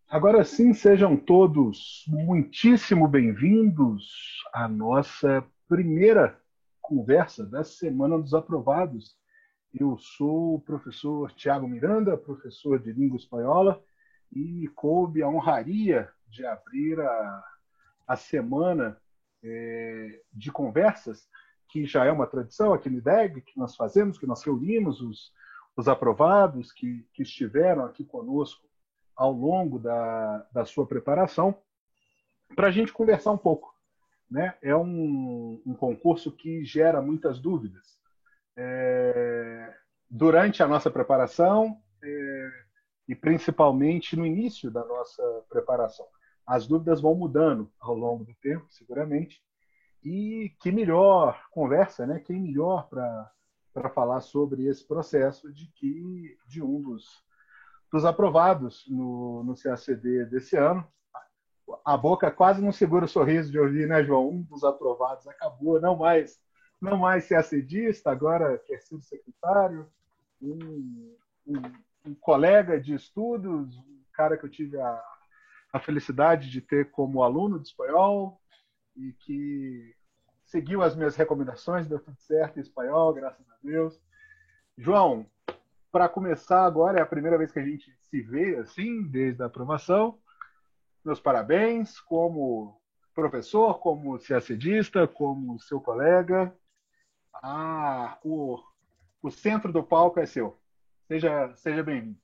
Agora sim, sejam todos muitíssimo bem-vindos à nossa primeira conversa da Semana dos Aprovados. Eu sou o professor Tiago Miranda, professor de língua espanhola, e me coube a honraria de abrir a semana de conversas, que já é uma tradição aqui no IDEG, que nós fazemos, que nós reunimos os aprovados que estiveram aqui conosco ao longo da sua preparação, para a gente conversar um pouco. Né? É um concurso que gera muitas dúvidas. Durante a nossa preparação e principalmente no início da nossa preparação. As dúvidas vão mudando ao longo do tempo, seguramente, e que melhor conversa, né? Quem melhor para falar sobre esse processo de um dos aprovados no CACD desse ano. A boca quase não segura o sorriso de ouvir, né, João? Um dos aprovados acabou, não mais CACDista, agora quer ser secretário, um, um colega de estudos, um cara que eu tive a felicidade de ter como aluno de espanhol e que seguiu as minhas recomendações, deu tudo certo em espanhol, graças a Deus. João, para começar agora, é a primeira vez que a gente se vê assim, desde a aprovação. Meus parabéns como professor, como CACDista, como seu colega. Ah, o centro do palco é seu. Seja bem-vindo.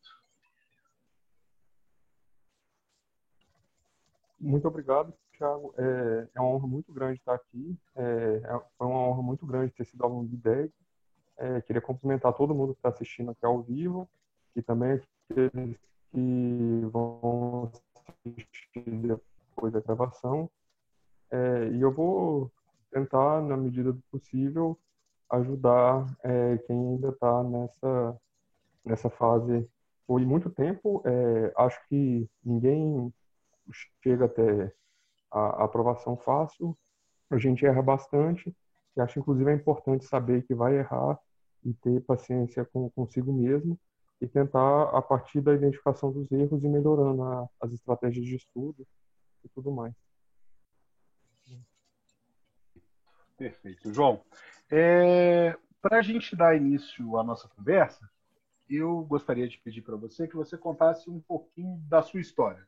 Muito obrigado, Thiago. É uma honra muito grande estar aqui. Foi uma honra muito grande ter sido aluno de IDEG. Queria cumprimentar todo mundo que está assistindo aqui ao vivo e também aqueles que vão assistir depois da gravação. E eu vou tentar, na medida do possível, ajudar quem ainda está nessa fase por muito tempo. Acho que ninguém chega até a aprovação fácil, a gente erra bastante, e acho inclusive é importante saber que vai errar e ter paciência consigo mesmo e tentar, a partir da identificação dos erros, ir melhorando as estratégias de estudo e tudo mais. Perfeito. João, para a gente dar início à nossa conversa, eu gostaria de pedir para você que você contasse um pouquinho da sua história,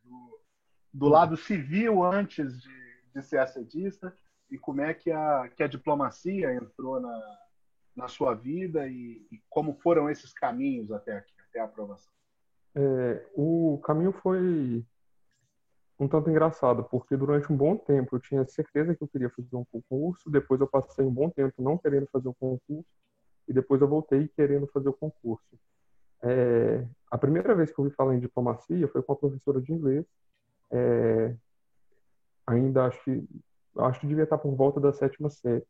do lado civil antes de ser assedista e como é que a diplomacia entrou na sua vida e como foram esses caminhos até aqui, até a aprovação. O caminho foi um tanto engraçado, porque durante um bom tempo eu tinha certeza que eu queria fazer um concurso, depois eu passei um bom tempo não querendo fazer o concurso, e depois eu voltei querendo fazer o concurso. A primeira vez que eu ouvi falar em diplomacia foi com a professora de inglês. É, ainda acho que devia estar por volta da sétima série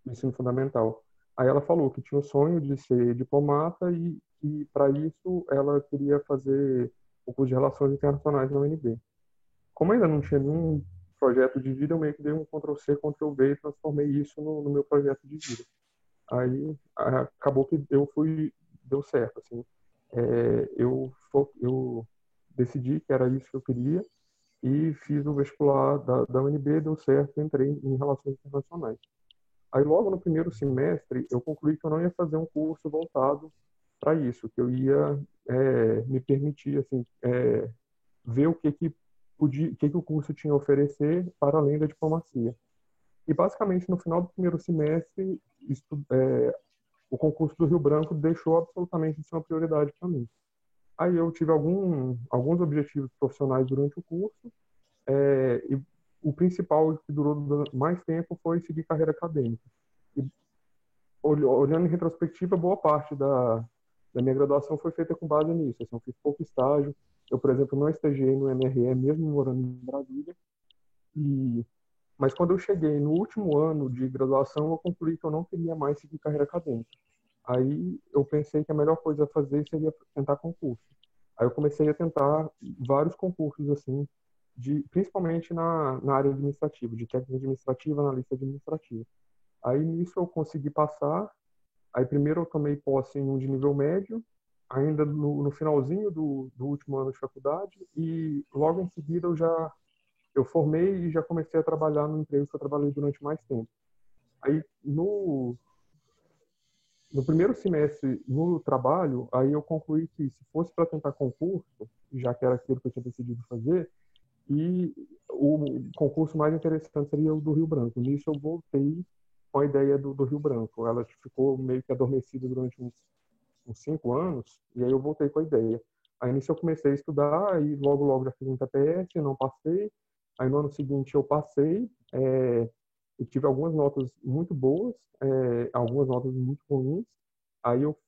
do ensino fundamental. Aí ela falou que tinha o sonho de ser diplomata e para isso ela queria fazer o curso de Relações Internacionais na UNB. Como ainda não tinha nenhum projeto de vida, eu meio que dei um Ctrl+C, Ctrl+V e transformei isso no meu projeto de vida. Aí acabou que deu certo, assim. Eu decidi que era isso que eu queria e fiz o vestibular da UNB, deu certo, entrei em Relações Internacionais. Aí logo no primeiro semestre eu concluí que eu não ia fazer um curso voltado para isso, que eu ia me permitir assim ver o que o curso tinha a oferecer para além da diplomacia. E basicamente no final do primeiro semestre o concurso do Rio Branco deixou absolutamente de ser uma prioridade para mim. Aí eu tive alguns objetivos profissionais durante o curso, e o principal que durou mais tempo foi seguir carreira acadêmica. E, olhando em retrospectiva, boa parte da minha graduação foi feita com base nisso. Assim, eu fiz pouco estágio. Eu, por exemplo, não estagiei no MRE, mesmo morando em Brasília. Mas quando eu cheguei no último ano de graduação, eu concluí que eu não queria mais seguir carreira acadêmica. Aí eu pensei que a melhor coisa a fazer seria tentar concurso. Aí eu comecei a tentar vários concursos, assim, principalmente na área administrativa, de técnica administrativa, analista administrativa. Aí nisso eu consegui passar. Aí primeiro eu tomei posse em um de nível médio, ainda no finalzinho do último ano de faculdade, e logo em seguida eu formei e já comecei a trabalhar no emprego que eu trabalhei durante mais tempo. Aí no primeiro semestre no trabalho, aí eu concluí que se fosse para tentar concurso, já que era aquilo que eu tinha decidido fazer, e o concurso mais interessante seria o do Rio Branco. Nisso eu voltei com a ideia do Rio Branco. Ela ficou meio que adormecida durante uns 5 anos, e aí eu voltei com a ideia. Aí nisso eu comecei a estudar, e logo já fiz um TPS, não passei. Aí no ano seguinte eu passei, e tive algumas notas muito boas, algumas notas muito ruins. Aí eu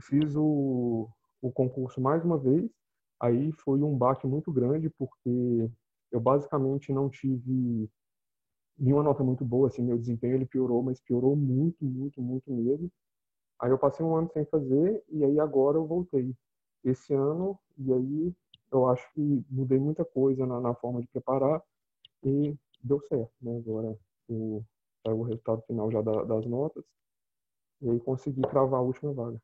fiz o concurso mais uma vez. Aí foi um baque muito grande, porque eu basicamente não tive nenhuma nota muito boa, assim, meu desempenho ele piorou, mas piorou muito, muito, muito mesmo. Aí eu passei um ano sem fazer, e aí agora eu voltei esse ano, e aí eu acho que mudei muita coisa na forma de preparar, e deu certo, né? Agora saiu o resultado final já das notas, e aí consegui cravar a última vaga.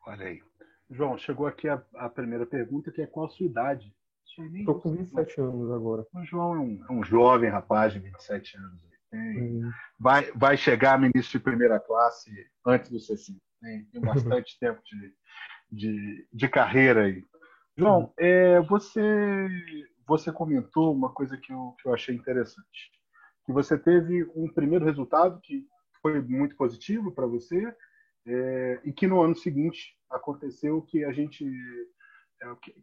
Olha aí. João, chegou aqui a primeira pergunta, que é qual a sua idade? Estou com 27 anos agora. O João é um jovem rapaz de 27 anos. Hum. Vai chegar ministro de primeira classe antes dos 60. Tem bastante tempo de carreira aí. João, você comentou uma coisa que eu achei interessante. Que você teve um primeiro resultado que foi muito positivo para você, e que no ano seguinte aconteceu que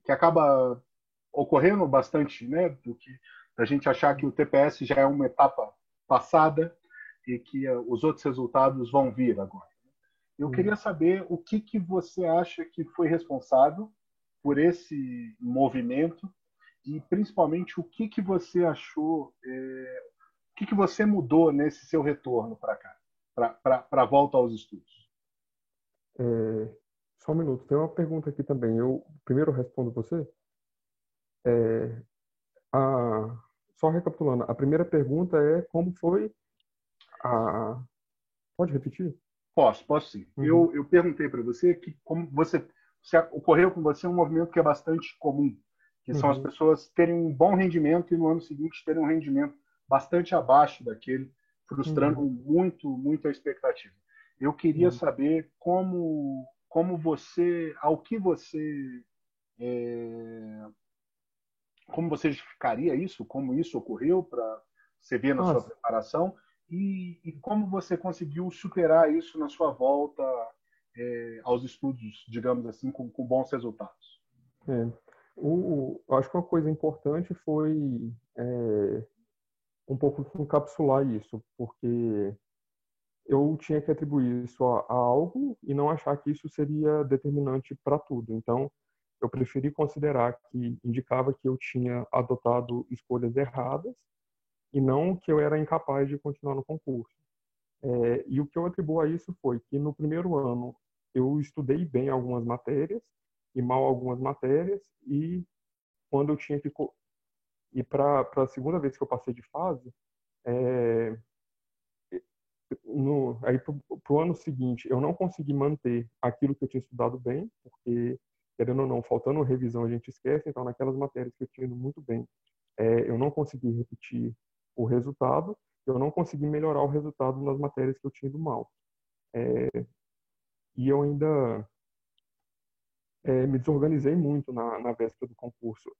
que acaba ocorrendo bastante, né, do que a gente achar que o TPS já é uma etapa passada e que os outros resultados vão vir agora. Eu queria saber o que você acha que foi responsável por esse movimento e principalmente o que você achou, o que você mudou nesse seu retorno para cá, para a volta aos estudos. Só um minuto, tem uma pergunta aqui também. Eu primeiro respondo você. É, só recapitulando, a primeira pergunta é como foi a. Pode repetir? Posso sim. Uhum. Eu perguntei para você que como se ocorreu com você um movimento que é bastante comum, que são as Uhum. pessoas terem um bom rendimento e no ano seguinte terem um rendimento bastante abaixo daquele, frustrando Uhum. muito a expectativa. Eu queria Uhum. saber como você, ao que você, é, como você justificaria isso, como isso ocorreu para você ver na Ah, sua preparação e como você conseguiu superar isso na sua volta aos estudos, digamos assim, com bons resultados. é. Acho que uma coisa importante foi um pouco encapsular isso, porque eu tinha que atribuir isso a algo e não achar que isso seria determinante para tudo. Então, eu preferi considerar que indicava que eu tinha adotado escolhas erradas e não que eu era incapaz de continuar no concurso. E o que eu atribuo a isso foi que no primeiro ano eu estudei bem algumas matérias e mal algumas matérias, e quando eu tinha que ir para a segunda vez que eu passei de fase, é, aí para o ano seguinte eu não consegui manter aquilo que eu tinha estudado bem, porque, querendo ou não, faltando revisão a gente esquece. Então naquelas matérias que eu tinha ido muito bem, eu não consegui repetir o resultado, eu não consegui melhorar o resultado nas matérias que eu tinha ido mal. E eu ainda me desorganizei muito na véspera do concurso.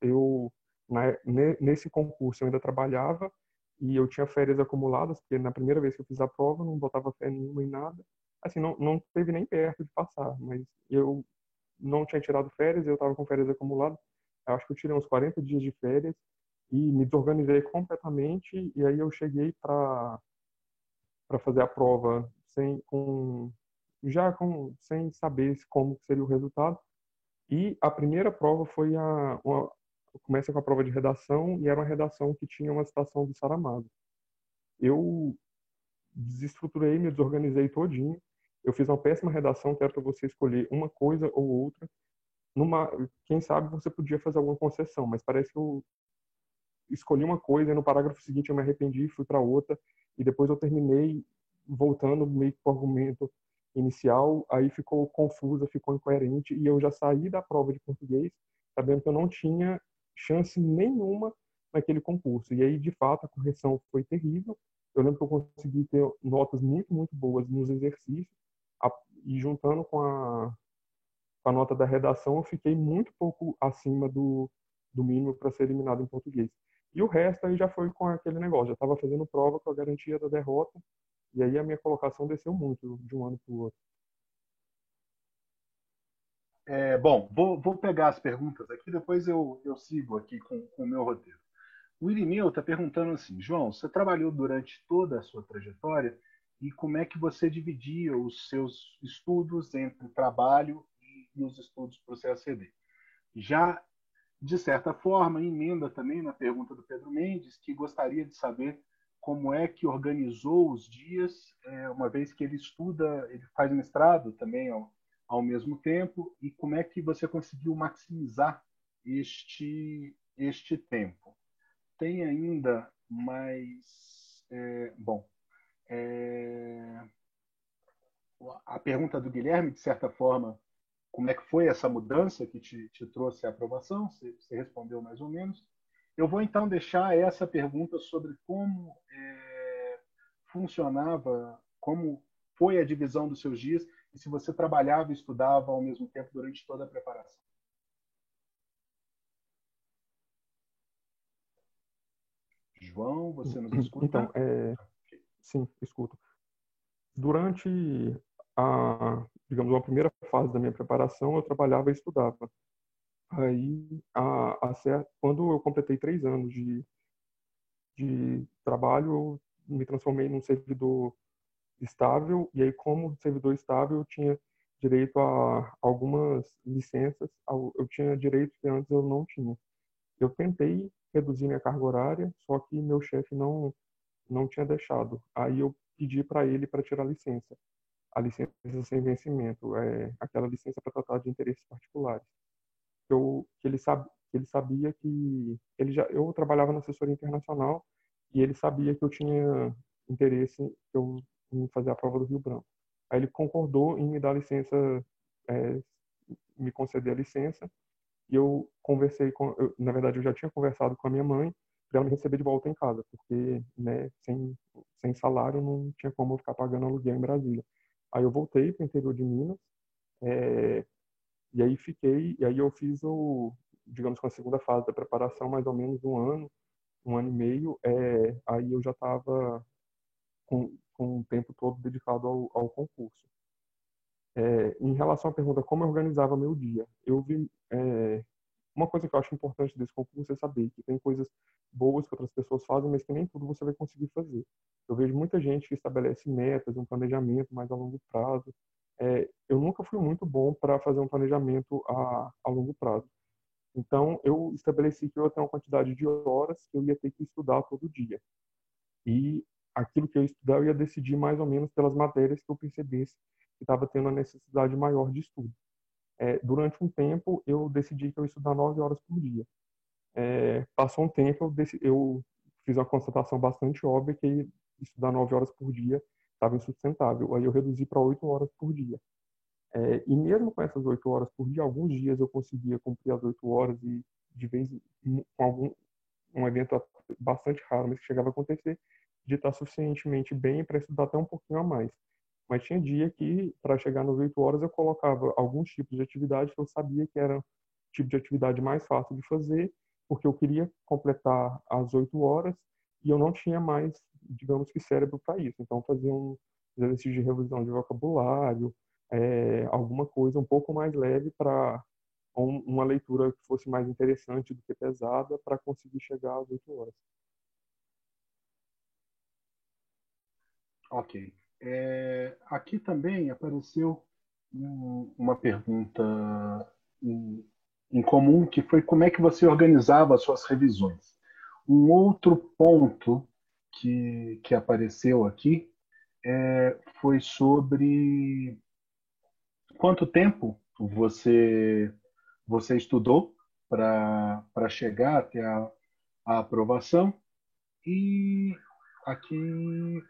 Nesse concurso eu ainda trabalhava e eu tinha férias acumuladas, porque na primeira vez que eu fiz a prova não botava fé nenhuma em nada. Assim, não teve nem perto de passar, mas eu não tinha tirado férias, eu estava com férias acumuladas. Eu acho que eu tirei uns 40 dias de férias e me desorganizei completamente, e aí eu cheguei para fazer a prova sem saber como seria o resultado. E a primeira prova foi começa com a prova de redação, e era uma redação que tinha uma citação do Saramago. Eu desestruturei, me desorganizei todinho. Eu fiz uma péssima redação, que era para você escolher uma coisa ou outra. Quem sabe você podia fazer alguma concessão, mas parece que eu escolhi uma coisa e no parágrafo seguinte eu me arrependi e fui para outra, e depois eu terminei voltando meio que com o argumento inicial, aí ficou confusa, ficou incoerente, e eu já saí da prova de português sabendo que eu não tinha chance nenhuma naquele concurso. E aí, de fato, a correção foi terrível. Eu lembro que eu consegui ter notas muito, muito boas nos exercícios, e juntando com a nota da redação, eu fiquei muito pouco acima do mínimo para ser eliminado em português. E o resto aí já foi com aquele negócio, já estava fazendo prova com a garantia da derrota, e aí a minha colocação desceu muito de um ano para o outro. Bom, vou pegar as perguntas aqui, depois eu sigo aqui com o meu roteiro. O Irineu está perguntando assim, João, você trabalhou durante toda a sua trajetória e como é que você dividia os seus estudos entre o trabalho e os estudos para o CACD? Já, de certa forma, emenda também na pergunta do Pedro Mendes, que gostaria de saber como é que organizou os dias, uma vez que ele estuda, ele faz mestrado também ao mesmo tempo, e como é que você conseguiu maximizar este tempo. Tem ainda mais. Bom, é, a pergunta do Guilherme, de certa forma, como é que foi essa mudança que te trouxe a aprovação? Você respondeu mais ou menos. Eu vou então deixar essa pergunta sobre como funcionava, como foi a divisão dos seus dias e se você trabalhava e estudava ao mesmo tempo durante toda a preparação. João, você nos Então, escuta? sim, escuto. Durante digamos, a primeira fase da minha preparação, eu trabalhava e estudava. Aí, quando eu completei 3 anos de trabalho, eu me transformei num servidor estável, e aí, como servidor estável, eu tinha direito a algumas licenças, eu tinha direitos que antes eu não tinha. Eu tentei reduzir minha carga horária, só que meu chefe não tinha deixado. Aí eu pedi para ele para tirar a licença sem vencimento, aquela licença para tratar de interesses particulares. Que ele sabia que eu trabalhava na assessoria internacional e ele sabia que eu tinha interesse em fazer a prova do Rio Branco. Aí ele concordou em me dar licença, é, me conceder a licença, e eu conversei na verdade eu já tinha conversado com a minha mãe para ela me receber de volta em casa, porque, né, sem salário não tinha como eu ficar pagando aluguel em Brasília. Aí eu voltei para o interior de Minas, é, e aí eu fiz digamos, com a segunda fase da preparação, mais ou menos um ano e meio, aí eu já estava com o tempo todo dedicado ao concurso. Em relação à pergunta como eu organizava meu dia, eu vi, uma coisa que eu acho importante desse concurso é saber que tem coisas boas que outras pessoas fazem, mas que nem tudo você vai conseguir fazer. Eu vejo muita gente que estabelece metas, um planejamento mais a longo prazo. Eu nunca fui muito bom para fazer um planejamento a longo prazo. Então, eu estabeleci que eu ia ter uma quantidade de horas que eu ia ter que estudar todo dia. E aquilo que eu ia estudar, eu ia decidir mais ou menos pelas matérias que eu percebesse que estava tendo a necessidade maior de estudo. Durante um tempo, eu decidi que eu ia estudar 9 horas por dia. Passou um tempo, eu fiz uma constatação bastante óbvia que estudar 9 horas por dia estava insustentável. Aí eu reduzi para 8 horas por dia. E mesmo com essas 8 horas por dia, alguns dias eu conseguia cumprir as 8 horas e de vez com um evento bastante raro, mas que chegava a acontecer, de estar suficientemente bem para estudar até um pouquinho a mais. Mas tinha dia que, para chegar nas 8 horas, eu colocava alguns tipos de atividade que eu sabia que era o tipo de atividade mais fácil de fazer, porque eu queria completar as 8 horas e eu não tinha mais, digamos que, cérebro para isso. Então, fazia um exercício de revisão de vocabulário, alguma coisa um pouco mais leve para uma leitura que fosse mais interessante do que pesada para conseguir chegar às 8 horas. Ok. Aqui também apareceu uma pergunta em comum, que foi como é que você organizava as suas revisões. Um outro ponto que apareceu aqui foi sobre quanto tempo você estudou para chegar até a aprovação. E aqui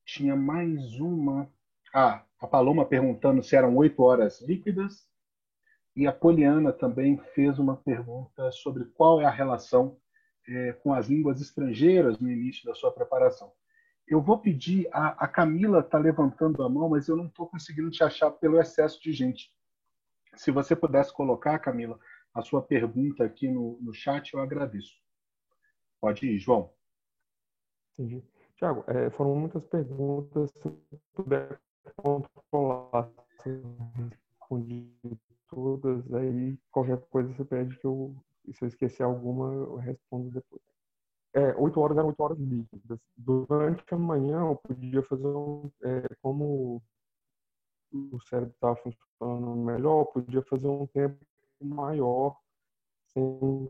tinha mais uma. Ah, A Paloma perguntando se eram 8 horas líquidas. E a Poliana também fez uma pergunta sobre qual é a relação com as línguas estrangeiras no início da sua preparação. Eu vou pedir, a Camila está levantando a mão, mas eu não estou conseguindo te achar pelo excesso de gente. Se você pudesse colocar, Camila, a sua pergunta aqui no chat, eu agradeço. Pode ir, João. Entendi. Tiago, foram muitas perguntas. Se puder controlar, se eu respondi todas, aí qualquer coisa você pede que eu, se eu esquecer alguma, eu respondo depois. 8 horas eram 8 horas líquidas. Durante a manhã eu podia fazer como o cérebro estava funcionando melhor, eu podia fazer um tempo maior, sem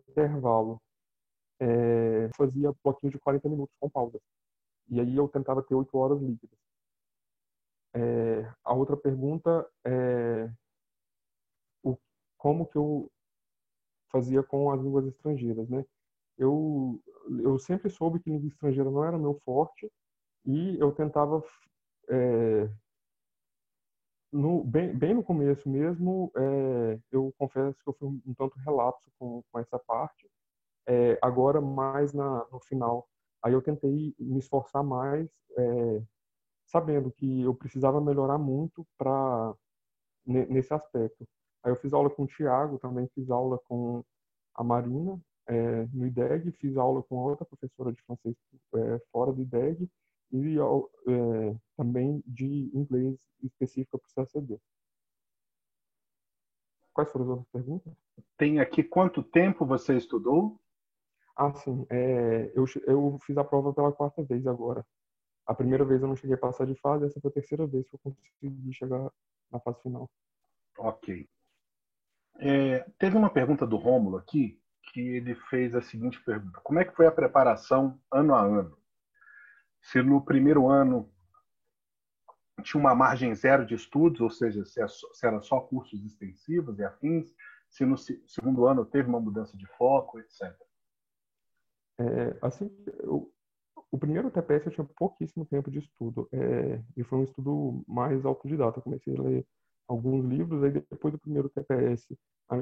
intervalo. Fazia bloquinho de 40 minutos com pausa. E aí eu tentava ter 8 horas líquidas. A outra pergunta é como que eu fazia com as línguas estrangeiras, né? Eu, eu sempre soube que língua estrangeira não era meu forte e eu tentava, é, bem no começo mesmo, eu confesso que eu fui um tanto relapso com essa parte. Agora, mais no final, aí eu tentei me esforçar mais, sabendo que eu precisava melhorar muito nesse aspecto. Aí eu fiz aula com o Thiago, também fiz aula com a Marina, no IDEG, fiz aula com outra professora de francês fora do IDEG e também de inglês específica para o CACD. Quais foram as outras perguntas? Tem aqui quanto tempo você estudou? Ah, sim. Eu fiz a prova pela quarta vez agora. A primeira vez eu não cheguei a passar de fase, essa foi a terceira vez que eu consegui chegar na fase final. Ok. Teve uma pergunta do Rômulo aqui, que ele fez a seguinte pergunta: como é que foi a preparação ano a ano? Se no primeiro ano tinha uma margem zero de estudos, ou seja, se era só cursos extensivos e afins, se no segundo ano teve uma mudança de foco, etc. Assim, o primeiro TPS eu tinha pouquíssimo tempo de estudo, e foi um estudo mais autodidata. Eu comecei a ler alguns livros, aí depois do primeiro TPS,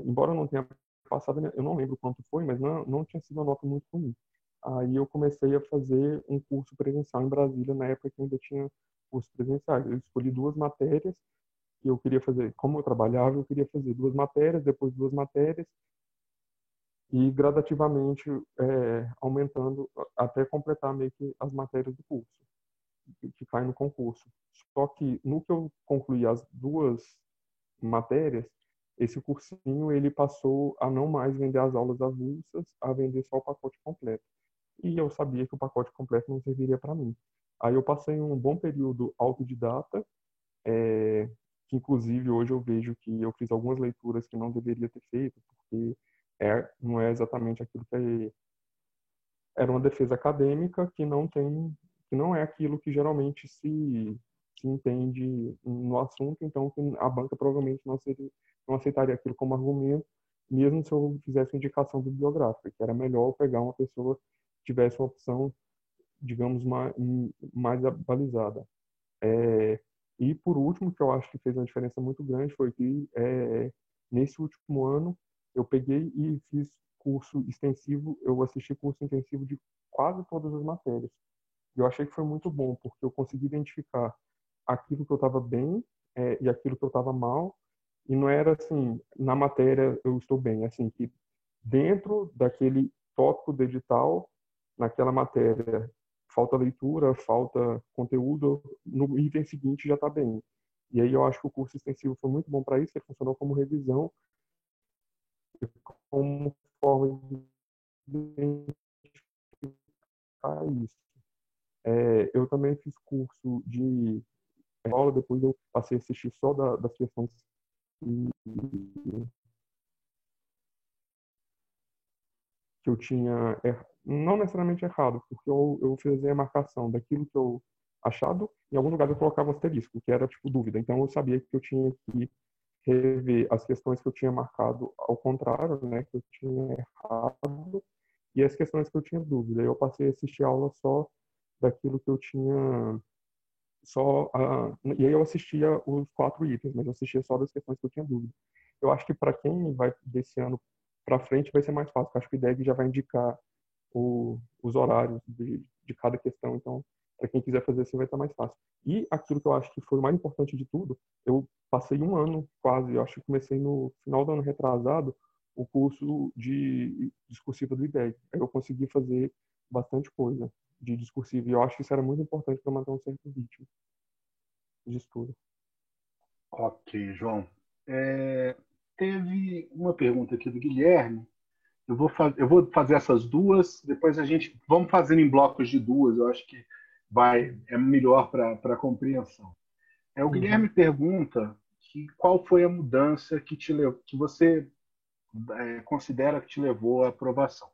embora eu não tenha passado, eu não lembro quanto foi, mas não tinha sido uma nota muito ruim. Aí eu comecei a fazer um curso presencial em Brasília, na época que ainda tinha curso presenciais. Eu escolhi duas matérias que eu queria fazer. Como eu trabalhava, eu queria fazer duas matérias, depois duas matérias, e gradativamente aumentando até completar meio que as matérias do curso, que caem no concurso. Só que no que eu concluí as duas matérias, esse cursinho ele passou a não mais vender as aulas avulsas, a vender só o pacote completo. E eu sabia que o pacote completo não serviria para mim. Aí eu passei um bom período autodidata, que inclusive hoje eu vejo que eu fiz algumas leituras que não deveria ter feito, porque não é exatamente aquilo que era uma defesa acadêmica que não é aquilo que geralmente se entende no assunto, então que a banca provavelmente não aceitaria aquilo como argumento, mesmo se eu fizesse indicação bibliográfica, que era melhor pegar uma pessoa que tivesse uma opção, digamos, mais balizada. E por último, que eu acho que fez uma diferença muito grande, foi que nesse último ano eu peguei e fiz curso extensivo, eu assisti curso intensivo de quase todas as matérias. E eu achei que foi muito bom, porque eu consegui identificar aquilo que eu estava bem e aquilo que eu estava mal. E não era assim, na matéria eu estou bem, assim, que dentro daquele tópico do edital, naquela matéria, falta leitura, falta conteúdo, no item seguinte já está bem. E aí eu acho que o curso extensivo foi muito bom para isso, ele funcionou como revisão, como forma de identificar isso. Eu também fiz curso de aula, depois eu passei a assistir só das questões que eu tinha, não necessariamente errado, porque eu fazia a marcação daquilo que eu achado, em algum lugar eu colocava um asterisco, que era tipo dúvida. Então eu sabia que eu tinha que rever as questões que eu tinha marcado ao contrário, né, que eu tinha errado, e as questões que eu tinha dúvida. Eu passei a assistir aula só daquilo que eu tinha E aí eu assistia os 4 itens, mas eu assistia só das questões que eu tinha dúvida. Eu acho que para quem vai desse ano para frente vai ser mais fácil. Eu acho que o IDEG já vai indicar os horários de cada questão. Então, para quem quiser fazer assim, vai estar mais fácil. E aquilo que eu acho que foi o mais importante de tudo, eu passei um ano quase, eu acho que comecei no final do ano retrasado, o curso de discursiva do IDEG. Aí eu consegui fazer bastante coisa de discursiva. E eu acho que isso era muito importante para manter um certo ritmo de estudo. Ok, João. Teve uma pergunta aqui do Guilherme. Eu vou fazer essas duas, depois a gente vamos fazendo em blocos de duas. Eu acho que é melhor para a compreensão. O Uhum. Guilherme pergunta qual foi a mudança que você considera que te levou à aprovação.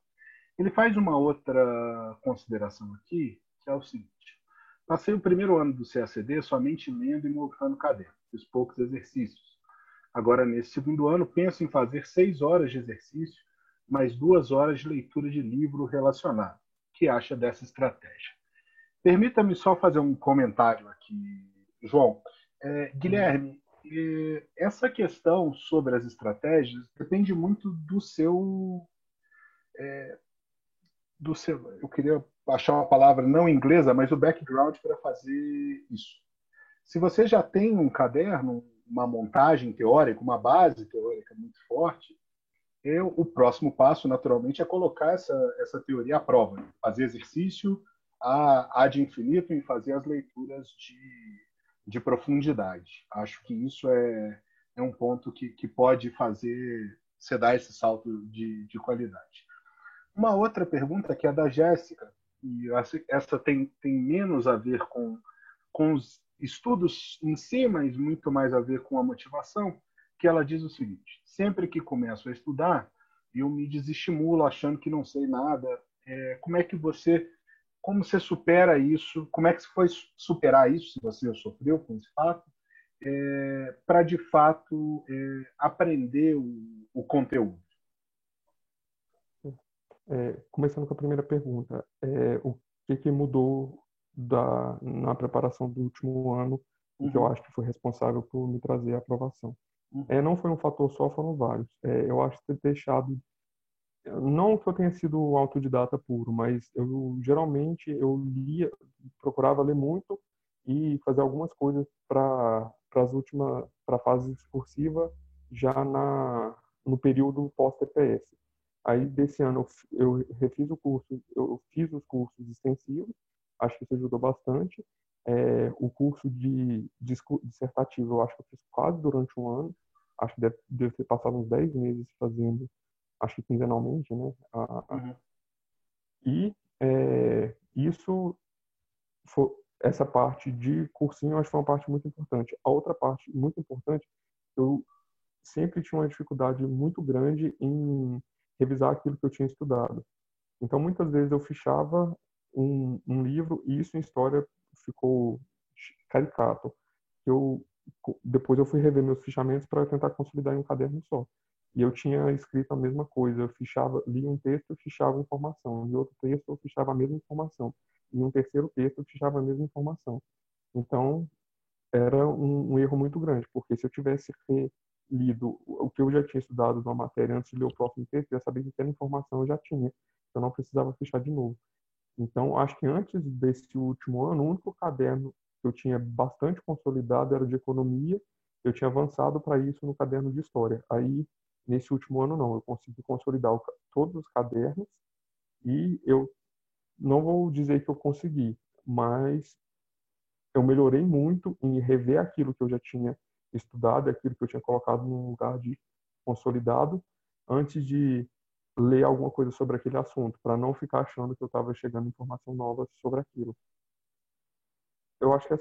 Ele faz uma outra consideração aqui, que é o seguinte: passei o primeiro ano do CACD somente lendo e montando caderno, fiz poucos exercícios. Agora, nesse segundo ano, penso em fazer 6 horas de exercício, mais 2 horas de leitura de livro relacionado. O que acha dessa estratégia? Permita-me só fazer um comentário aqui, João. Uhum. Guilherme, essa questão sobre as estratégias depende muito eu queria achar uma palavra não inglesa, mas o background para fazer isso. Se você já tem um caderno, uma montagem teórica, uma base teórica muito forte, o próximo passo, naturalmente, é colocar essa teoria à prova, né? Fazer exercício ad infinito em fazer as leituras de profundidade. Acho que isso é um ponto que pode fazer você dar esse salto de qualidade. Uma outra pergunta que é da Jéssica, e essa tem menos a ver com os estudos em si, mas muito mais a ver com a motivação, que ela diz o seguinte: sempre que começo a estudar, eu me desestimulo achando que não sei nada. Como é que como você supera isso? Como é que você foi superar isso, se você sofreu com esse fato, para de fato aprender o conteúdo? Começando com a primeira pergunta, o que mudou na preparação do último ano e que eu Uhum, acho que foi responsável por me trazer a aprovação? uhum, Não foi um fator só, foram vários. Eu acho que ter deixado, não que eu tenha sido autodidata puro, mas eu geralmente eu lia, procurava ler muito e fazer algumas coisas para a fase discursiva já no período pós-TPS. Aí desse ano eu refiz o curso, eu fiz os cursos extensivos, acho que isso ajudou bastante. O curso de dissertativo eu acho que eu fiz quase durante um ano, acho que deve ter passado uns 10 meses fazendo, acho que quinzenalmente, né? uhum. E isso foi, essa parte de cursinho, eu acho que foi uma parte muito importante. A outra parte muito importante, eu sempre tinha uma dificuldade muito grande em revisar aquilo que eu tinha estudado. Então, muitas vezes eu fichava um livro e isso em história ficou caricato. Depois eu fui rever meus fichamentos para tentar consolidar em um caderno só. E eu tinha escrito a mesma coisa. Eu fichava, lia um texto, eu fichava informação. Em outro texto, eu fichava a mesma informação. Em um terceiro texto, eu fichava a mesma informação. Então, era um erro muito grande, porque se eu tivesse lido o que eu já tinha estudado de uma matéria antes de ler o próximo texto, eu já sabia que aquela informação eu já tinha. Eu não precisava fechar de novo. Então, acho que antes desse último ano, o único caderno que eu tinha bastante consolidado era o de economia. Eu tinha avançado para isso no caderno de história. Aí, nesse último ano, não. Eu consegui consolidar todos os cadernos e eu não vou dizer que eu consegui, mas eu melhorei muito em rever aquilo que eu já tinha estudado, aquilo que eu tinha colocado num lugar de consolidado, antes de ler alguma coisa sobre aquele assunto, para não ficar achando que eu estava chegando informação nova sobre aquilo. Eu acho que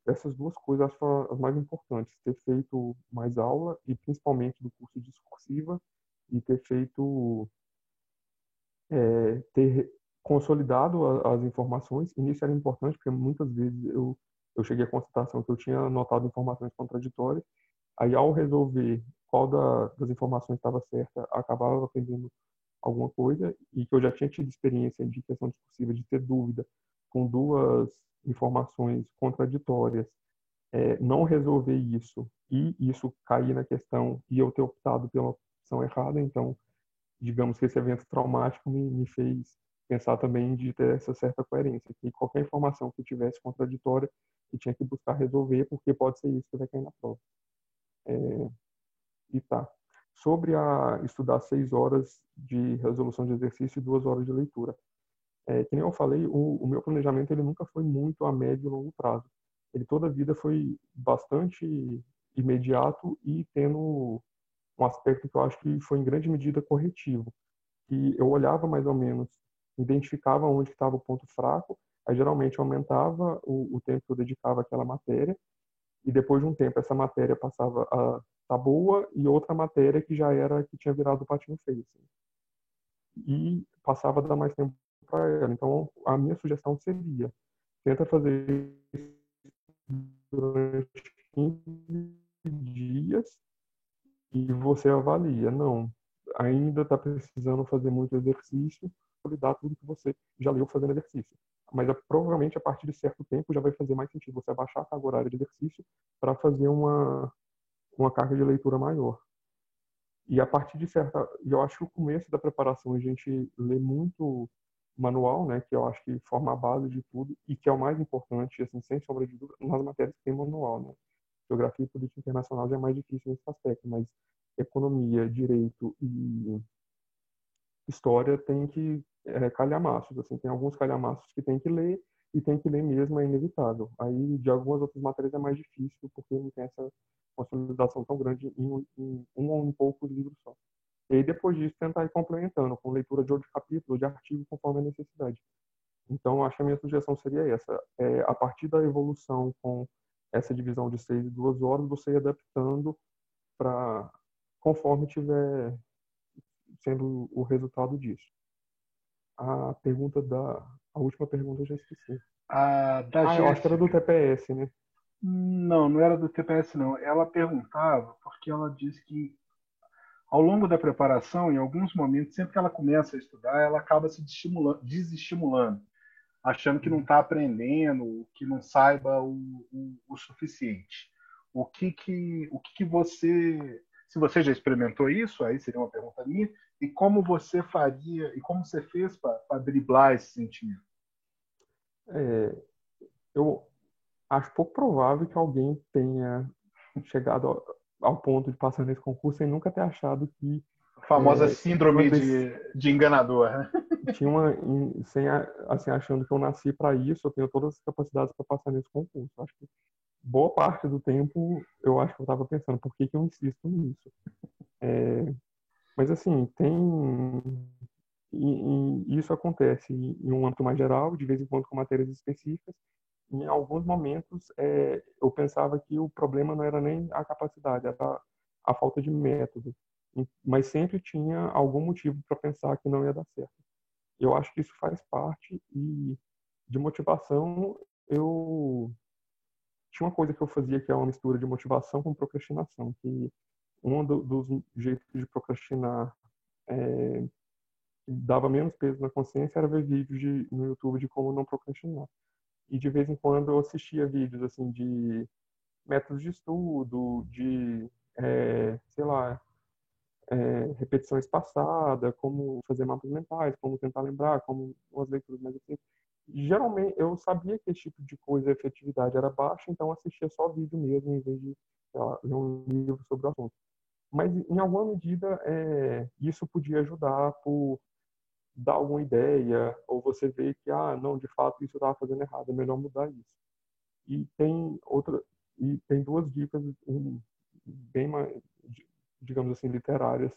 essas duas coisas acho que foram as mais importantes, ter feito mais aula e principalmente do curso de discursiva e ter feito ter consolidado as informações. E isso era importante porque muitas vezes eu cheguei à constatação que eu tinha anotado informações contraditórias. Aí, ao resolver qual das informações estava certa, acabava aprendendo alguma coisa e que eu já tinha tido experiência de questão discursiva, de ter dúvida com duas informações contraditórias, não resolver isso e isso cair na questão e eu ter optado pela opção errada, então, digamos que esse evento traumático me fez pensar também de ter essa certa coerência, que qualquer informação que tivesse contraditória, eu tinha que buscar resolver, porque pode ser isso que vai cair na prova. E tá. Sobre estudar 6 horas de resolução de exercício e 2 horas de leitura. Que nem eu falei, o meu planejamento ele nunca foi muito a médio e longo prazo. Ele toda a vida foi bastante imediato e tendo um aspecto que eu acho que foi em grande medida corretivo. Que eu olhava mais ou menos, identificava onde estava o ponto fraco, aí geralmente aumentava o tempo que eu dedicava àquela matéria, e depois de um tempo essa matéria passava a estar boa e outra matéria que já era que tinha virado o patinho feio. Assim. E passava a dar mais tempo para ela. Então, a minha sugestão seria: tenta fazer isso durante 15 dias e você avalia. Não, ainda está precisando fazer muito exercício, consolidar tudo que você já leu fazendo exercício. Mas provavelmente a partir de certo tempo já vai fazer mais sentido você abaixar a carga horária de exercício para fazer uma carga de leitura maior. E a partir de certa, eu acho que o começo da preparação a gente lê muito manual, né, que eu acho que forma a base de tudo e que é o mais importante, assim, sem sombra de dúvida, nas matérias que tem manual, né. Geografia e política internacional já é mais difícil nesse aspecto, mas economia, direito e história tem que calhamaços, assim, tem alguns calhamaços que tem que ler e tem que ler mesmo, é inevitável. Aí de algumas outras matérias é mais difícil porque não tem essa consolidação tão grande em um ou em poucos livros só. E aí, depois disso, tentar ir complementando com leitura de outro capítulo, de artigo, conforme a necessidade. Então, acho que a minha sugestão seria essa. A partir da evolução com essa divisão de 6 e 2 horas, você ir adaptando para conforme tiver sendo o resultado disso. A última pergunta eu já esqueci. Da Eu acho que era do Jéssica. TPS, né? Não, não era do TPS, não. Ela perguntava porque ela disse que ao longo da preparação, em alguns momentos, sempre que ela começa a estudar, ela acaba se desestimulando, achando que não está aprendendo, que não saiba o suficiente. O que você, se você já experimentou isso, aí seria uma pergunta minha, e como você faria, e como você fez para driblar esse sentimento? É, eu acho pouco provável que alguém tenha chegado ao ponto de passar nesse concurso sem nunca ter achado que A famosa síndrome uma de enganador, né? tinha assim, achando que eu nasci para isso, eu tenho todas as capacidades para passar nesse concurso. Acho que boa parte do tempo eu acho que eu estava pensando, por que que eu insisto nisso? Mas assim, e isso acontece em um âmbito mais geral, de vez em quando com matérias específicas. Em alguns momentos, eu pensava que o problema não era nem a capacidade, era a falta de método. Mas sempre tinha algum motivo para pensar que não ia dar certo. Eu acho que isso faz parte e de motivação eu tinha uma coisa que eu fazia que é uma mistura de motivação com procrastinação, que dos jeitos de procrastinar que dava menos peso na consciência era ver vídeos no YouTube de como não procrastinar. E de vez em quando eu assistia vídeos assim de métodos de estudo, de sei lá, repetição espaçada, como fazer mapas mentais, como tentar lembrar, como umas leituras mais assim. Geralmente eu sabia que esse tipo de coisa, a efetividade era baixa, então eu assistia só vídeo mesmo, em vez de sei lá, ler um livro sobre o assunto. Mas em alguma medida isso podia ajudar por dar alguma ideia, ou você vê que, não, de fato isso eu estava fazendo errado, é melhor mudar isso. E tem duas dicas bem mais, digamos assim, literárias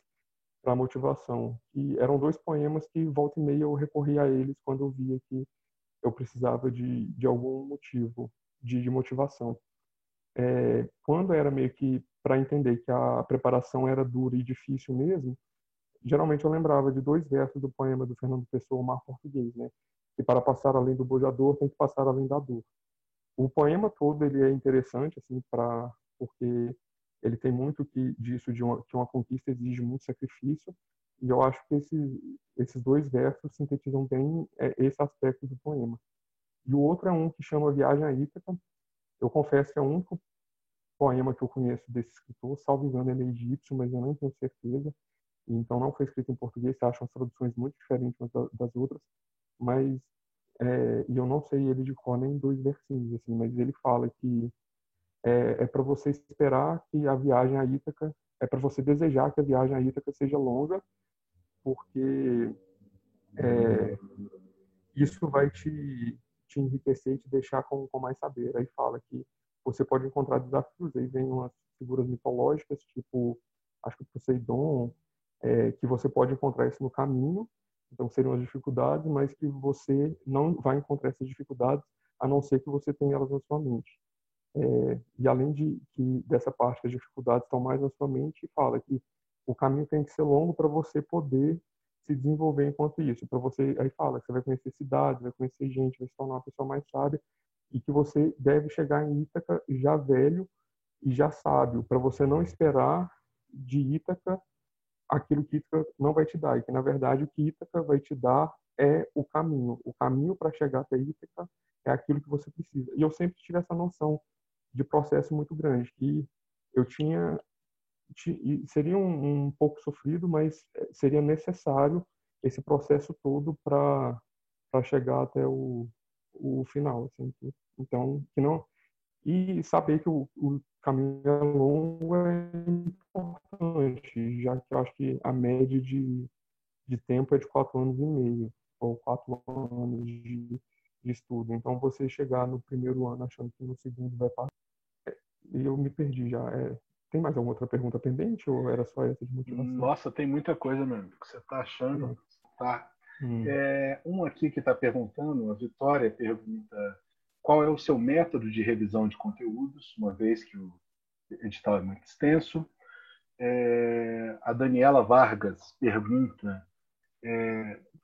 para motivação, que eram dois poemas que volta e meia eu recorria a eles quando eu via que eu precisava de algum motivo de motivação. Quando era meio que para entender que a preparação era dura e difícil mesmo, geralmente eu lembrava de dois versos do poema do Fernando Pessoa, O Mar Português, né? Que para passar além do bojador tem que passar além da dor. O poema todo ele é interessante assim porque ele tem muito disso que uma conquista exige muito sacrifício, e eu acho que esses dois versos sintetizam bem esse aspecto do poema. E o outro é um que chama Viagem a Ítaca. Eu confesso que é o único poema que eu conheço desse escritor, salvo engano ele é egípcio, mas eu não tenho certeza. Então não foi escrito em português, você acha umas traduções muito diferentes umas das outras, mas e eu não sei ele de cor nem dois versinhos, assim, mas ele fala que é para você esperar que a viagem a Ítaca, é para você desejar que a viagem a Ítaca seja longa, porque isso vai te enriquecer e te deixar com mais saber. Aí fala que você pode encontrar desafios, aí vem umas figuras mitológicas, tipo, acho que Poseidon, que você pode encontrar isso no caminho, então seriam as dificuldades, mas que você não vai encontrar essas dificuldades a não ser que você tenha elas na sua mente. E além dessa parte que as dificuldades estão mais na sua mente, fala que o caminho tem que ser longo para você poder se desenvolver enquanto isso. Para você, aí fala que você vai conhecer cidades, vai conhecer gente, vai se tornar uma pessoa mais sábia e que você deve chegar em Ítaca já velho e já sábio, para você não esperar de Ítaca aquilo que Ítaca não vai te dar, e que na verdade o que Ítaca vai te dar é o caminho. O caminho para chegar até Ítaca é aquilo que você precisa. E eu sempre tive essa noção de processo muito grande, que eu e seria um pouco sofrido, mas seria necessário esse processo todo para chegar até o final, assim. Então, que não e saber que o caminho é longo é importante, já que eu acho que a média de tempo é de 4 anos e meio, ou 4 anos de estudo. Então, você chegar no primeiro ano achando que no segundo vai passar, e eu me perdi já. Tem mais alguma outra pergunta pendente ou era só essa de motivação? Nossa, tem muita coisa, meu amigo. Você está achando? Hum, Tá. hum, Um aqui que está perguntando, a Vitória pergunta qual é o seu método de revisão de conteúdos, uma vez que o edital é muito extenso. A Daniela Vargas pergunta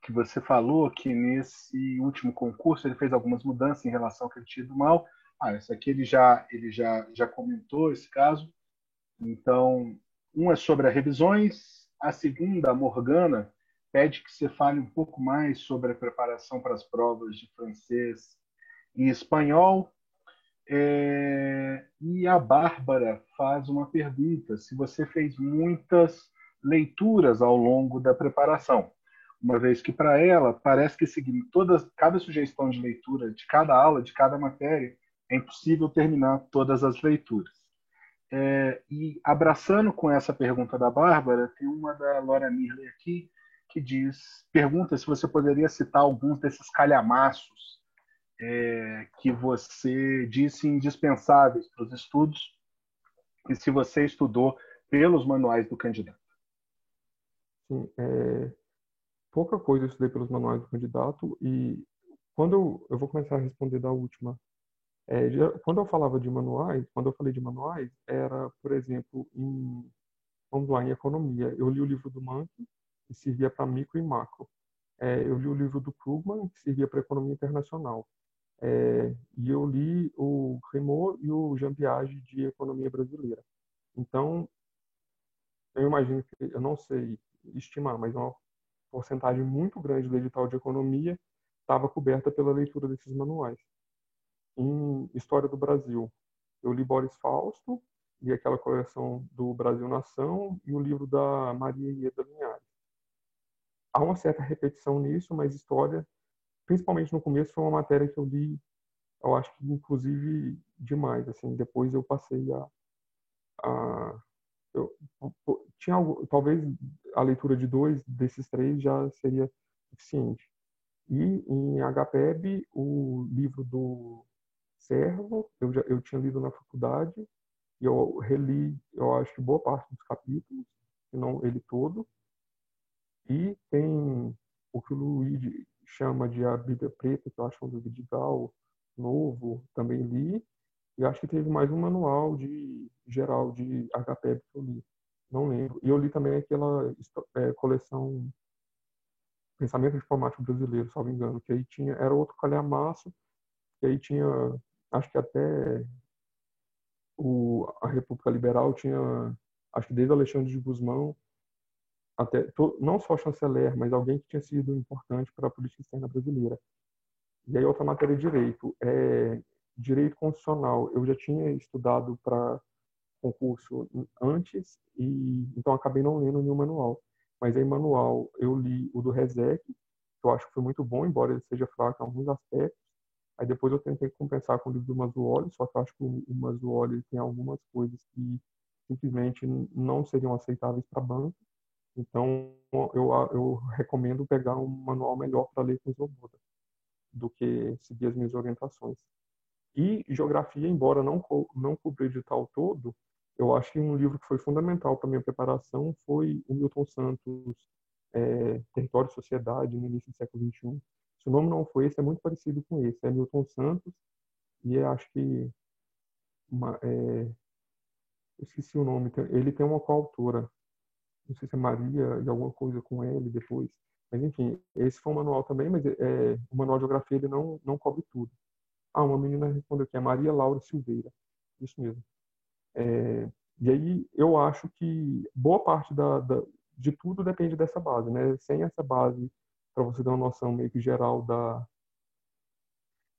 que você falou que nesse último concurso ele fez algumas mudanças em relação ao que ele tinha ido mal. Esse aqui ele já comentou esse caso. Então, uma é sobre as revisões, a segunda, a Morgana, pede que você fale um pouco mais sobre a preparação para as provas de francês e espanhol. E a Bárbara faz uma pergunta: se você fez muitas leituras ao longo da preparação, uma vez que para ela parece que seguindo cada sugestão de leitura de cada aula, de cada matéria, é impossível terminar todas as leituras. E abraçando com essa pergunta da Bárbara, tem uma da Laura Mirley aqui que pergunta se você poderia citar alguns desses calhamaços que você disse indispensáveis para os estudos e se você estudou pelos manuais do candidato. sim, pouca coisa eu estudei pelos manuais do candidato e quando eu vou começar a responder da última. Quando eu falava de manuais, quando eu falei de manuais, era, por exemplo, vamos lá, em economia. Eu li o livro do Mankey, que servia para micro e macro. Eu li o livro do Krugman, que servia para economia internacional. E eu li o Grimaud e o Jean Piaget de economia brasileira. Então, eu imagino que, eu não sei estimar, mas uma porcentagem muito grande do edital de economia estava coberta pela leitura desses manuais. Em História do Brasil, eu li Boris Fausto, li aquela coleção do Brasil Nação e o livro da Maria Ieda Linhares. Há uma certa repetição nisso, mas história, principalmente no começo, foi uma matéria que eu li, eu acho que inclusive demais. Assim, depois eu passei a eu, tinha algo, talvez a leitura de dois desses três já seria suficiente. E em HPEB, o livro do Servo, eu tinha lido na faculdade, e eu reli, eu acho que boa parte dos capítulos, se não ele todo. E tem o que o Luigi chama de A Bíblia Preta, que eu acho um do Vidigal novo, também li. E acho que teve mais um manual de geral de HPEB que eu li. Não lembro. E eu li também aquela coleção Pensamento Informático Brasileiro, salvo engano, que aí era outro calhamaço, que aí tinha, acho que até a República Liberal tinha, acho que desde Alexandre de Gusmão, até, não só chanceler, mas alguém que tinha sido importante para a política externa brasileira. E aí outra matéria é direito. Direito constitucional. Eu já tinha estudado para concurso antes e então acabei não lendo nenhum manual. Mas aí manual eu li o do RESEC, que eu acho que foi muito bom, embora ele seja fraco em alguns aspectos. Aí depois eu tentei compensar com o livro do Mazzuoli, só que eu acho que o Mazzuoli tem algumas coisas que simplesmente não seriam aceitáveis para banco. Então eu recomendo pegar um manual melhor para ler com os robôs do que seguir as minhas orientações. E geografia, embora não cobrir o edital todo, eu acho que um livro que foi fundamental para minha preparação foi o Milton Santos, Território e Sociedade, no início do século XXI. Se o nome não foi esse, é muito parecido com esse. É Milton Santos e acho que eu esqueci o nome. Ele tem uma coautora, não sei se é Maria e alguma coisa com L depois. Mas enfim, esse foi um manual também, mas o manual de geografia ele não cobre tudo. Ah, uma menina respondeu que é Maria Laura Silveira. Isso mesmo. E aí eu acho que boa parte de tudo depende dessa base, né? Sem essa base, para você ter uma noção meio que geral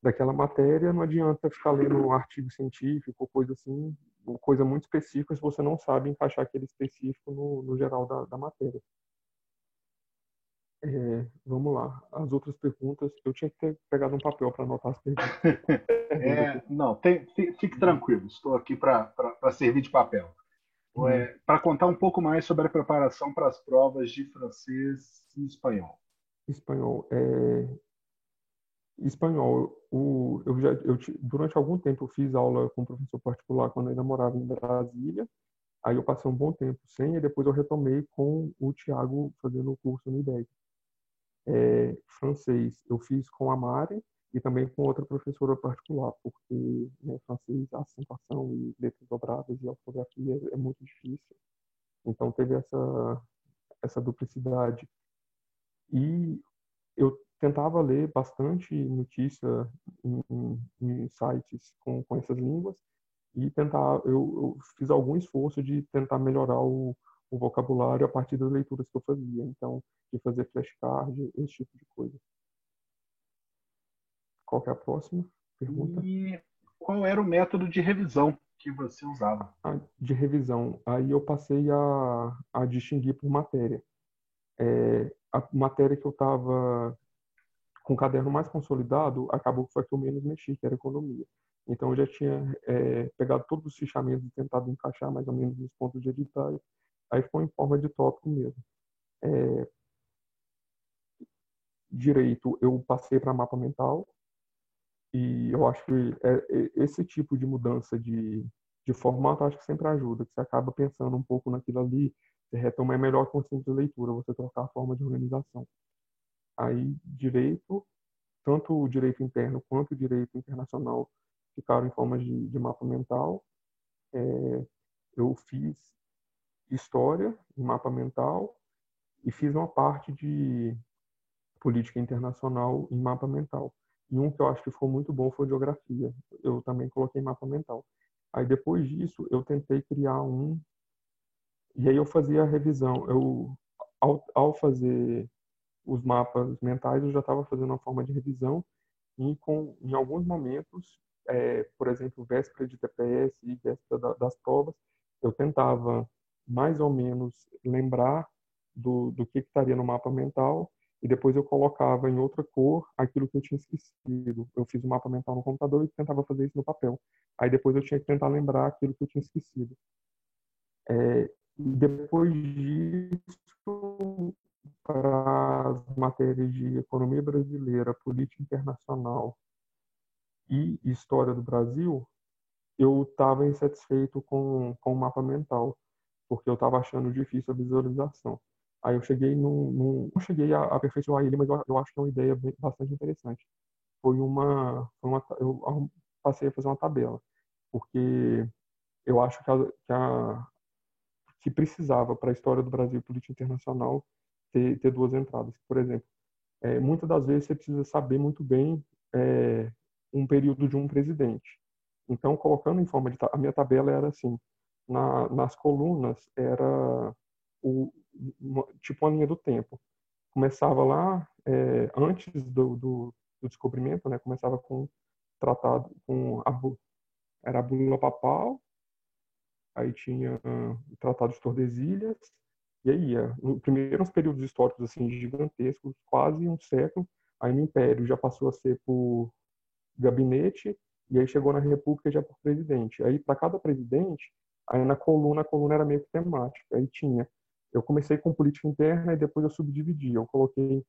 daquela matéria, não adianta ficar lendo um artigo científico ou coisa assim, ou coisa muito específica, se você não sabe encaixar aquele específico no geral da matéria. Vamos lá. As outras perguntas, eu tinha que ter pegado um papel para anotar as perguntas. Não, fique tranquilo, estou aqui para servir de papel. Hum, Para contar um pouco mais sobre a preparação para as provas de francês e espanhol. espanhol. Espanhol, durante algum tempo eu fiz aula com um professor particular quando eu ainda morava em Brasília. Aí eu passei um bom tempo sem, e depois eu retomei com o Tiago fazendo o curso no IDEC. Francês eu fiz com a Mari e também com outra professora particular, porque francês, a acentuação e letras dobradas e ortografia é muito difícil. Então teve essa duplicidade. E eu tentava ler bastante notícia em sites com essas línguas e eu fiz algum esforço de tentar melhorar o vocabulário a partir das leituras que eu fazia. Então, de fazer flashcard, esse tipo de coisa. Qual que é a próxima pergunta? E qual era o método de revisão que você usava? De revisão. Aí eu passei a distinguir por matéria. A matéria que eu estava com o caderno mais consolidado, acabou que foi a que eu menos mexi, que era economia. Então eu já tinha pegado todos os fichamentos e tentado encaixar mais ou menos nos pontos de editais. Aí ficou em forma de tópico mesmo. Direito, eu passei para mapa mental e eu acho que esse tipo de mudança de formato acho que sempre ajuda, que você acaba pensando um pouco naquilo ali, você retoma melhor consciência de leitura, você trocar a forma de organização. Aí, direito, tanto o direito interno quanto o direito internacional ficaram em forma de mapa mental. Eu fiz história em mapa mental e fiz uma parte de política internacional em mapa mental. E um que eu acho que ficou muito bom foi geografia. Eu também coloquei mapa mental. Aí depois disso eu tentei criar e aí eu fazia a revisão. Ao fazer os mapas mentais eu já estava fazendo uma forma de revisão e em alguns momentos, por exemplo, véspera de TPS e véspera das provas, eu tentava mais ou menos lembrar do que estaria no mapa mental e depois eu colocava em outra cor aquilo que eu tinha esquecido. Eu fiz o mapa mental no computador e tentava fazer isso no papel. Aí depois eu tinha que tentar lembrar aquilo que eu tinha esquecido. Depois disso, para as matérias de economia brasileira, política internacional e história do Brasil, eu estava insatisfeito com o mapa mental, porque eu estava achando difícil a visualização. Aí eu cheguei não cheguei a aperfeiçoar ele, mas eu acho que é uma ideia bastante interessante. Eu passei a fazer uma tabela, porque eu acho que precisava para a história do Brasil e política internacional ter duas entradas. Por exemplo, muitas das vezes você precisa saber muito bem um período de um presidente. Então, colocando em forma a minha tabela era assim, nas colunas era tipo uma linha do tempo. Começava lá antes do descobrimento, né? Começava com tratado com era a bula papal, aí tinha o Tratado de Tordesilhas, e aí ia. Primeiro uns períodos históricos assim gigantescos, quase um século, aí no Império já passou a ser por gabinete, e aí chegou na República já por presidente. Aí para cada presidente, aí a coluna era meio que temática. Aí tinha, eu comecei com política interna e depois eu subdividi. Eu coloquei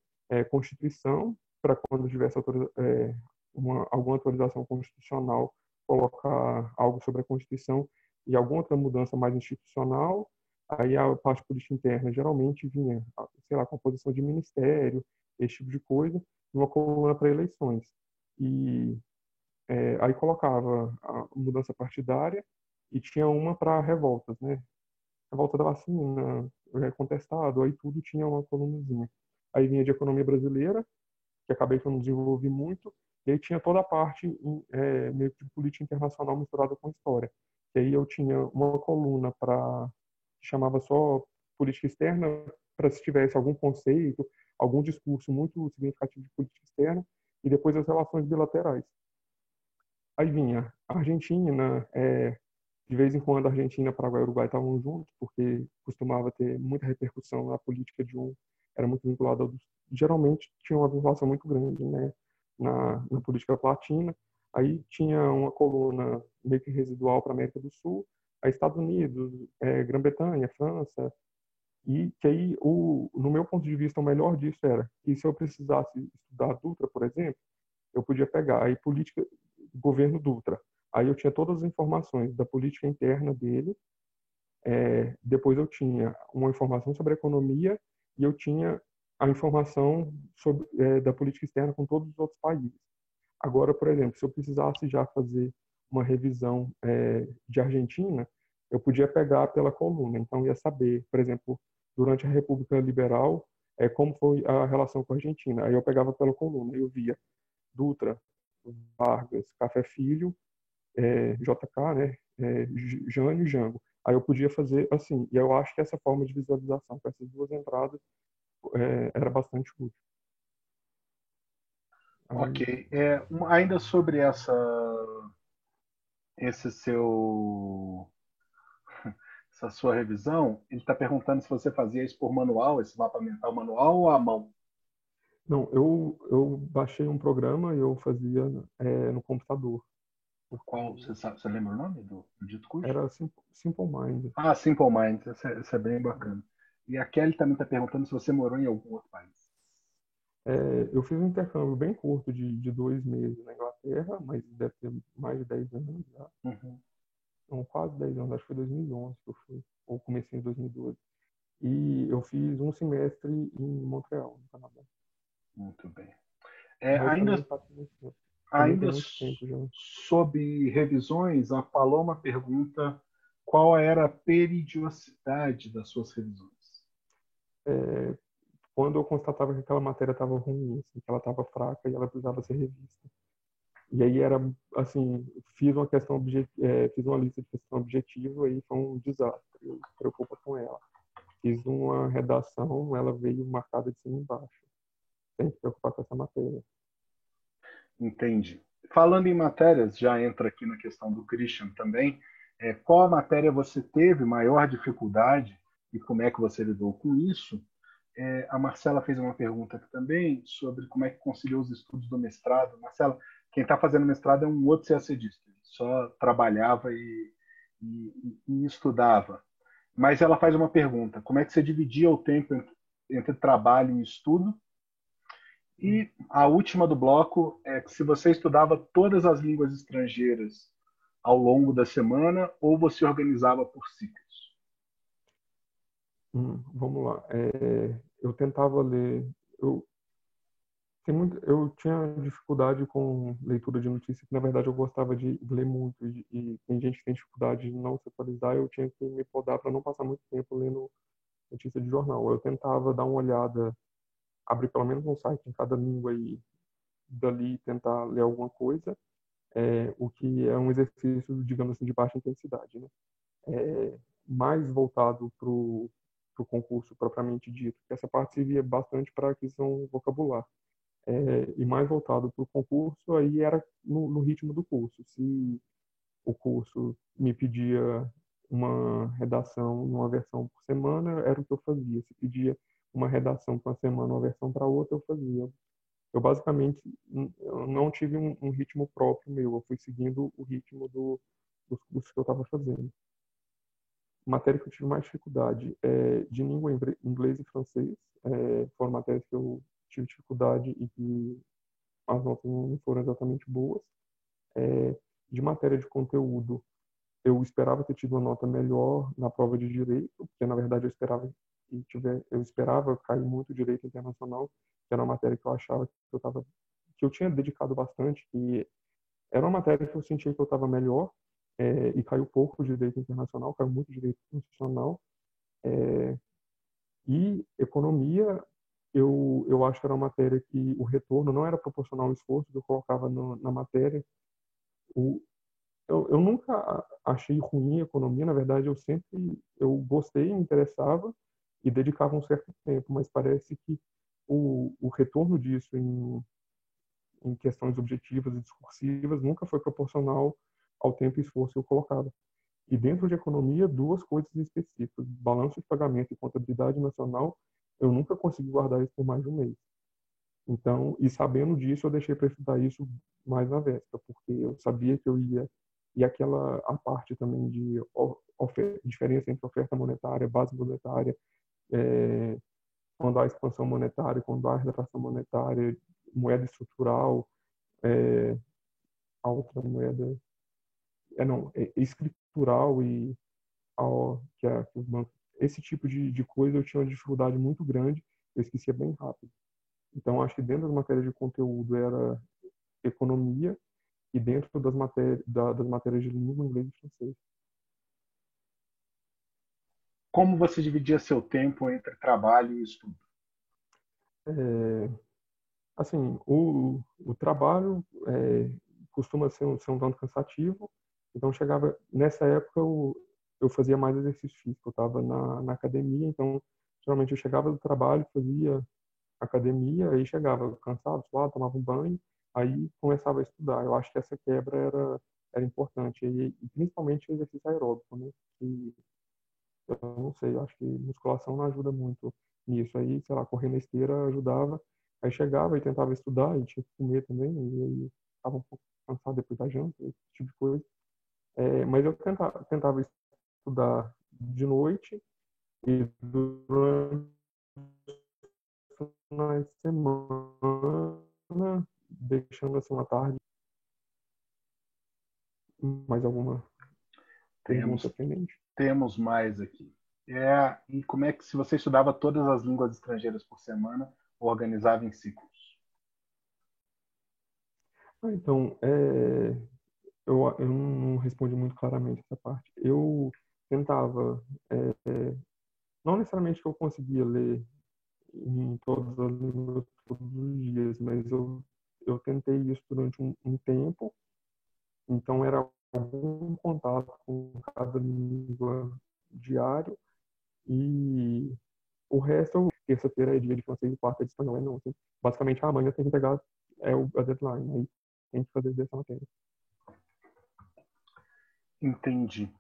Constituição, para quando tivesse alguma atualização constitucional, colocar algo sobre a Constituição e alguma outra mudança mais institucional. Aí a parte política interna geralmente vinha, sei lá, composição de ministério, esse tipo de coisa, e uma coluna para eleições. E aí colocava a mudança partidária e tinha uma para revoltas, né? Revolta da vacina, contestado, aí tudo tinha uma colunazinha. Aí vinha de economia brasileira, que acabei que eu não desenvolvi muito, e aí tinha toda a parte meio que de política internacional misturada com história. E aí eu tinha uma coluna que chamava só política externa, para se tivesse algum conceito, algum discurso muito significativo de política externa, e depois as relações bilaterais. Aí vinha a Argentina, de vez em quando a Argentina, Paraguai e Uruguai estavam juntos, porque costumava ter muita repercussão na política de um, era muito vinculado ao, geralmente tinha uma vinculação muito grande, né, na política latina. Aí tinha uma coluna meio que residual para a América do Sul, aí Estados Unidos, Grã-Bretanha, França, e que aí, no meu ponto de vista, o melhor disso era que se eu precisasse estudar a Dutra, por exemplo, eu podia pegar aí política, governo Dutra. Aí eu tinha todas as informações da política interna dele, depois eu tinha uma informação sobre a economia e eu tinha a informação sobre, da política externa com todos os outros países. Agora, por exemplo, se eu precisasse já fazer uma revisão de Argentina, eu podia pegar pela coluna. Então, ia saber, por exemplo, durante a República Liberal, como foi a relação com a Argentina. Aí eu pegava pela coluna, eu via Dutra, Vargas, Café Filho, JK, né, Jânio e Jango. Aí eu podia fazer assim, e eu acho que essa forma de visualização com essas duas entradas era bastante útil. Ok. Ainda sobre esse seu, essa sua revisão, ele está perguntando se você fazia isso por manual, esse mapa mental manual ou à mão? Não, eu baixei um programa e eu fazia no computador. Qual, você lembra o nome do dito cujo? Era Simple Mind. Ah, Simple Minds, esse é bem bacana. E a Kelly também está perguntando se você morou em algum outro país. Eu fiz um intercâmbio bem curto de 2 meses na Inglaterra, mas deve ter mais de 10 anos já. Uhum. Não, quase 10 anos, acho que foi 2011 que eu fui, ou comecei em 2012. E eu fiz um semestre em Montreal, no Canadá. Muito bem. Mas também Ainda tem muito tempo já. sob revisões, a Paloma pergunta qual era a periodicidade das suas revisões. É, quando eu constatava que aquela matéria estava ruim, assim, que ela estava fraca e ela precisava ser revista. E aí era assim, fiz uma lista de questão objetiva e foi um desastre. Eu me preocupo com ela. Fiz uma redação, ela veio marcada de cima e embaixo. Tem que se preocupar com essa matéria. Entendi. Falando em matérias, já entra aqui na questão do Christian também. Qual a matéria você teve maior dificuldade e como é que você lidou com isso? A Marcela fez uma pergunta aqui também sobre como é que conciliou os estudos do mestrado. Marcela, quem está fazendo mestrado é um outro CACDista. Ele só trabalhava e estudava. Mas ela faz uma pergunta: como é que você dividia o tempo entre trabalho e estudo? E a última do bloco é que se você estudava todas as línguas estrangeiras ao longo da semana ou você organizava por ciclos? Vamos lá. Eu tentava ler. Eu, eu tinha dificuldade com leitura de notícias, que na verdade eu gostava de ler muito. E tem gente que tem dificuldade de não se atualizar. Eu tinha que me podar para não passar muito tempo lendo notícia de jornal. Eu tentava dar uma olhada, abrir pelo menos um site em cada língua e dali tentar ler alguma coisa, o que é um exercício, digamos assim, de baixa intensidade, né? Mais voltado para o concurso propriamente dito, que essa parte servia bastante para aquisição vocabular. e mais voltado para o concurso, aí era no ritmo do curso. Se o curso me pedia uma redação numa versão por semana, era o que eu fazia. Se pedia uma redação para uma semana, uma versão para outra, eu fazia. Eu basicamente eu não tive um ritmo próprio meu, eu fui seguindo o ritmo dos cursos que eu estava fazendo. A matéria que eu tive mais dificuldade é de língua inglês e francês. Foram matérias que eu tive dificuldade e que as notas não foram exatamente boas. De matéria de conteúdo, eu esperava ter tido uma nota melhor na prova de direito, porque na verdade eu esperava cair muito direito internacional, que era uma matéria que eu achava que eu tinha dedicado bastante, que era uma matéria que eu sentia que eu estava melhor, e caiu pouco direito internacional, caiu muito direito constitucional, e economia eu acho que era uma matéria que o retorno não era proporcional ao esforço que eu colocava na matéria. O, eu nunca achei ruim a economia, na verdade eu gostei, me interessava e dedicava um certo tempo, mas parece que o retorno disso em questões objetivas e discursivas nunca foi proporcional ao tempo e esforço que eu colocava. E dentro de economia, duas coisas específicas: balanço de pagamento e contabilidade nacional, eu nunca consegui guardar isso por mais de um mês. Então, e sabendo disso, eu deixei para estudar isso mais na véspera, porque eu sabia que eu ia. E aquela a parte também de diferença entre oferta monetária, base monetária, é, quando há expansão monetária, quando há retração monetária, moeda estrutural, é, a outra moeda não, escritural e que os bancos, esse tipo de coisa eu tinha uma dificuldade muito grande, eu esquecia bem rápido. Então, acho que dentro das matérias de conteúdo era economia e dentro das matérias de língua, inglês e francês. Como você dividia seu tempo entre trabalho e estudo? É, assim, o trabalho costuma ser um tanto cansativo, então chegava, nessa época eu fazia mais exercício físico, eu estava na academia, então geralmente eu chegava do trabalho, fazia academia, aí chegava cansado, suado, tomava um banho, aí começava a estudar. Eu acho que essa quebra era importante, e principalmente o exercício aeróbico, né? Que eu não sei, eu acho que musculação não ajuda muito nisso. Aí, sei lá, correr na esteira ajudava. Aí chegava e tentava estudar, e tinha que comer também, e aí estava um pouco cansado depois da janta, esse tipo de coisa. Mas eu tentava estudar de noite e durante os finais de semana, deixando assim uma tarde. Mais alguma pergunta Temos, pendente? temos mais aqui. E como é que, se você estudava todas as línguas estrangeiras por semana, organizava em ciclos? Então, eu não respondi muito claramente essa parte. Eu tentava, não necessariamente que eu conseguia ler em todas as línguas todos os dias, mas eu tentei isso durante um tempo, então era algum contato com cada língua diário, e o resto, terça-feira é dia de francês e quarta é de espanhol, não. Assim, basicamente, amanhã tem que entregar a deadline, aí tem que fazer dessa matéria. Entendi.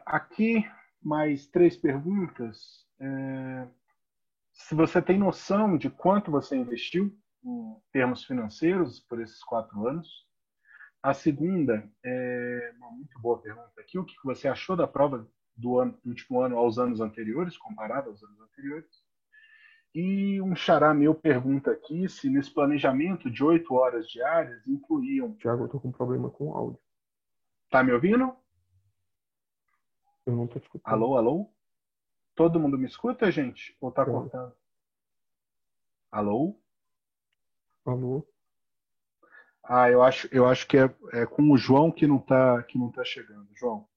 Aqui, mais três perguntas. Se você tem noção de quanto você investiu em termos financeiros por esses 4 anos? A segunda é uma muito boa pergunta aqui. O que você achou da prova do último ano aos anos anteriores, comparado aos anos anteriores? E um xará meu pergunta aqui se nesse planejamento de 8 horas diárias incluíam. Tiago, eu tô com um problema com o áudio. Tá me ouvindo? Eu não tô escutando. Alô, alô? Todo mundo me escuta, gente? Ou tá Olha, cortando? Alô? alô? Eu acho que é com o João que não tá chegando. João?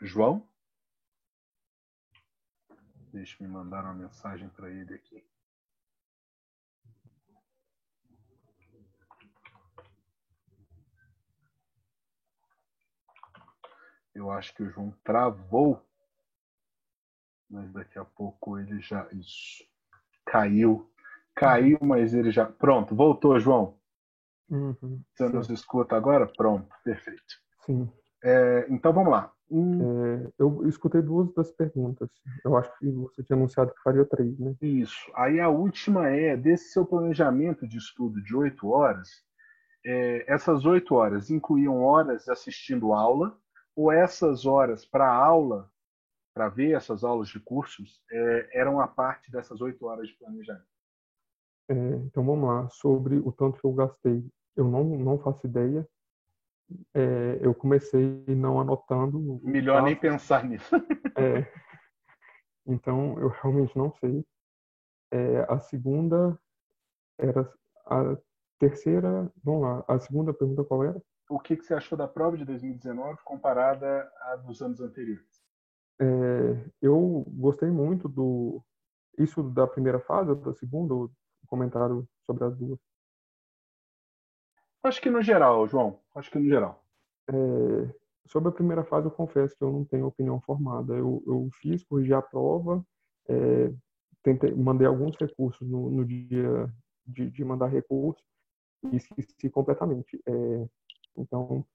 João? Deixa eu me mandar uma mensagem para ele aqui. Eu acho que o João travou, mas daqui a pouco ele já. Isso. Caiu. Caiu, mas ele já. Pronto, voltou, João. Uhum, Você nos certo. escuta agora? Pronto, perfeito. Sim. Então vamos lá. Eu escutei duas das perguntas. Eu acho que você tinha anunciado que faria três, né? Isso. Aí a última é, desse seu planejamento de estudo de 8 horas, essas 8 horas incluíam horas assistindo aula, ou essas horas para aula, para ver essas aulas de cursos, eram a parte dessas 8 horas de planejamento? Então vamos lá. Sobre o tanto que eu gastei, eu não faço ideia. Eu comecei não anotando os Melhor nem gastos. pensar nisso. É, então eu realmente não sei. A segunda era a terceira. Vamos lá. A segunda pergunta qual era? O que você achou da prova de 2019 comparada à dos anos anteriores? Eu gostei muito do isso da primeira fase ou da segunda, ou comentário sobre as duas. Acho que no geral, João. Acho que no geral. É, Sobre a primeira fase, eu confesso que eu não tenho opinião formada. Eu fiz, corrigi a prova, é, mandei alguns recursos no dia de mandar recurso e esqueci completamente. Então,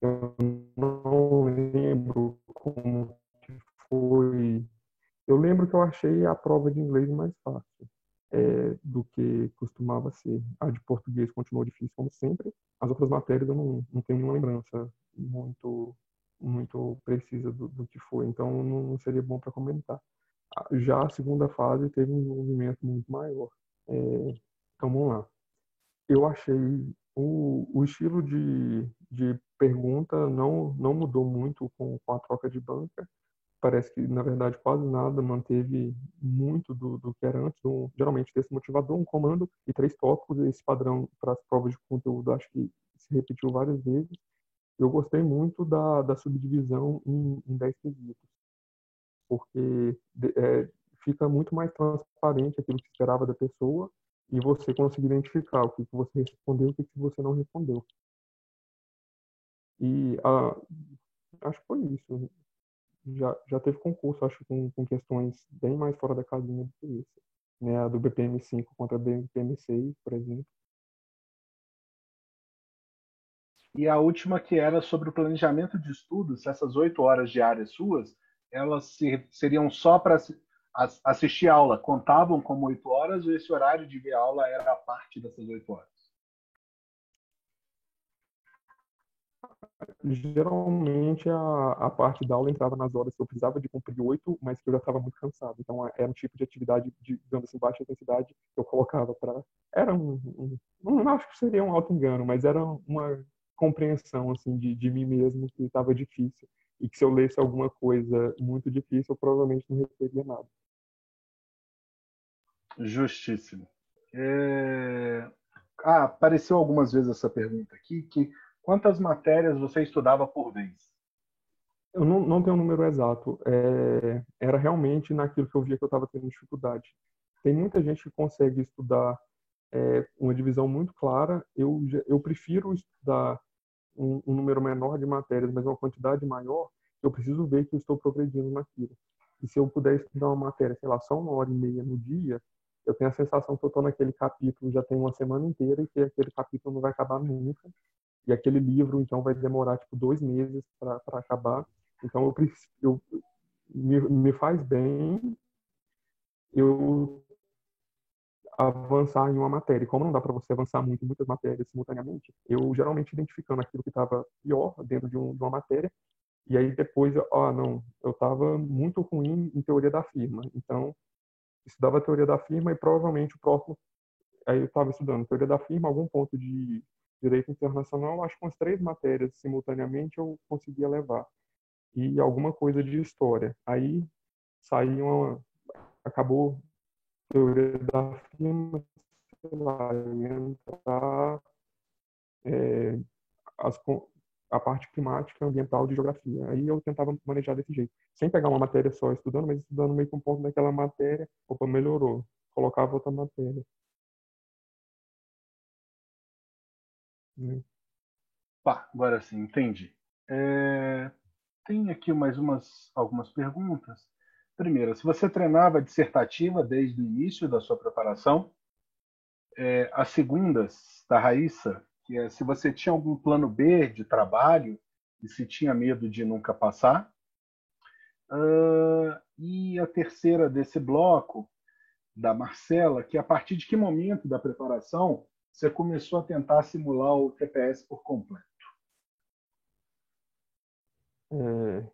eu não lembro como que foi. Eu lembro que eu achei a prova de inglês mais fácil do que costumava ser. A de português continuou difícil, como sempre. As outras matérias eu não tenho nenhuma lembrança muito, muito precisa do que foi, então não seria bom para comentar. Já a segunda fase teve um envolvimento muito maior. É, então vamos lá. Eu achei o estilo de pergunta não mudou muito com a troca de banca. Parece que, na verdade, quase nada manteve muito do que era antes. Geralmente, texto motivador, um comando e três tópicos. Esse padrão para as provas de conteúdo acho que se repetiu várias vezes. Eu gostei muito da subdivisão em 10 quesitos, porque fica muito mais transparente aquilo que se esperava da pessoa e você consegue identificar o que você respondeu e o que você não respondeu. E acho que foi isso. Já teve concurso, acho, com questões bem mais fora da casinha do que isso. Né? A do BPM 5 contra a BPM 6, por exemplo. E a última que era sobre o planejamento de estudos, essas 8 horas diárias suas, elas seriam só para assistir aula, contavam como 8 horas, ou esse horário de ver aula era a parte dessas 8 horas? Geralmente a parte da aula entrava nas horas que eu precisava de cumprir 8, mas que eu já estava muito cansado. Então era um tipo de atividade de, digamos assim, baixa intensidade que eu colocava para. Era não acho que seria um auto-engano, mas era uma compreensão assim de mim mesmo que estava difícil. E que se eu lesse alguma coisa muito difícil, eu provavelmente não reteria nada. Justíssimo. Apareceu algumas vezes essa pergunta aqui, que quantas matérias você estudava por vez? Eu não tenho um número exato. Era realmente naquilo que eu via que eu estava tendo dificuldade. Tem muita gente que consegue estudar uma divisão muito clara. Eu prefiro estudar um número menor de matérias, mas uma quantidade maior. Eu preciso ver que eu estou progredindo naquilo. E se eu puder estudar uma matéria, sei lá, só 1 hora e meia no dia, eu tenho a sensação que eu estou naquele capítulo já tem uma semana inteira e que aquele capítulo não vai acabar nunca. E aquele livro, então, vai demorar, tipo, 2 meses para acabar. Então, me faz bem eu avançar em uma matéria. E como não dá para você avançar muito em muitas matérias simultaneamente, eu geralmente identificando aquilo que estava pior dentro de uma matéria, e aí depois, não, eu estava muito ruim em teoria da firma. Então, estudava a teoria da firma e provavelmente o próximo, aí eu estava estudando teoria da firma, algum ponto de direito internacional, acho que umas 3 matérias simultaneamente eu conseguia levar. E alguma coisa de história. Aí saiu acabou a teoria da firma, sei lá, entrar é, as, a parte climática, ambiental de geografia. Aí eu tentava manejar desse jeito, sem pegar uma matéria só estudando, mas estudando meio que um ponto daquela matéria, opa, melhorou, colocava outra matéria. Né? Pá, agora sim, entendi. Tem aqui mais algumas perguntas. Primeiro, se você treinava dissertativa desde o início da sua preparação? as segundas da Raíssa, que é se você tinha algum plano B de trabalho e se tinha medo de nunca passar. E a terceira desse bloco, da Marcela, que a partir de que momento da preparação você começou a tentar simular o TPS por completo? É,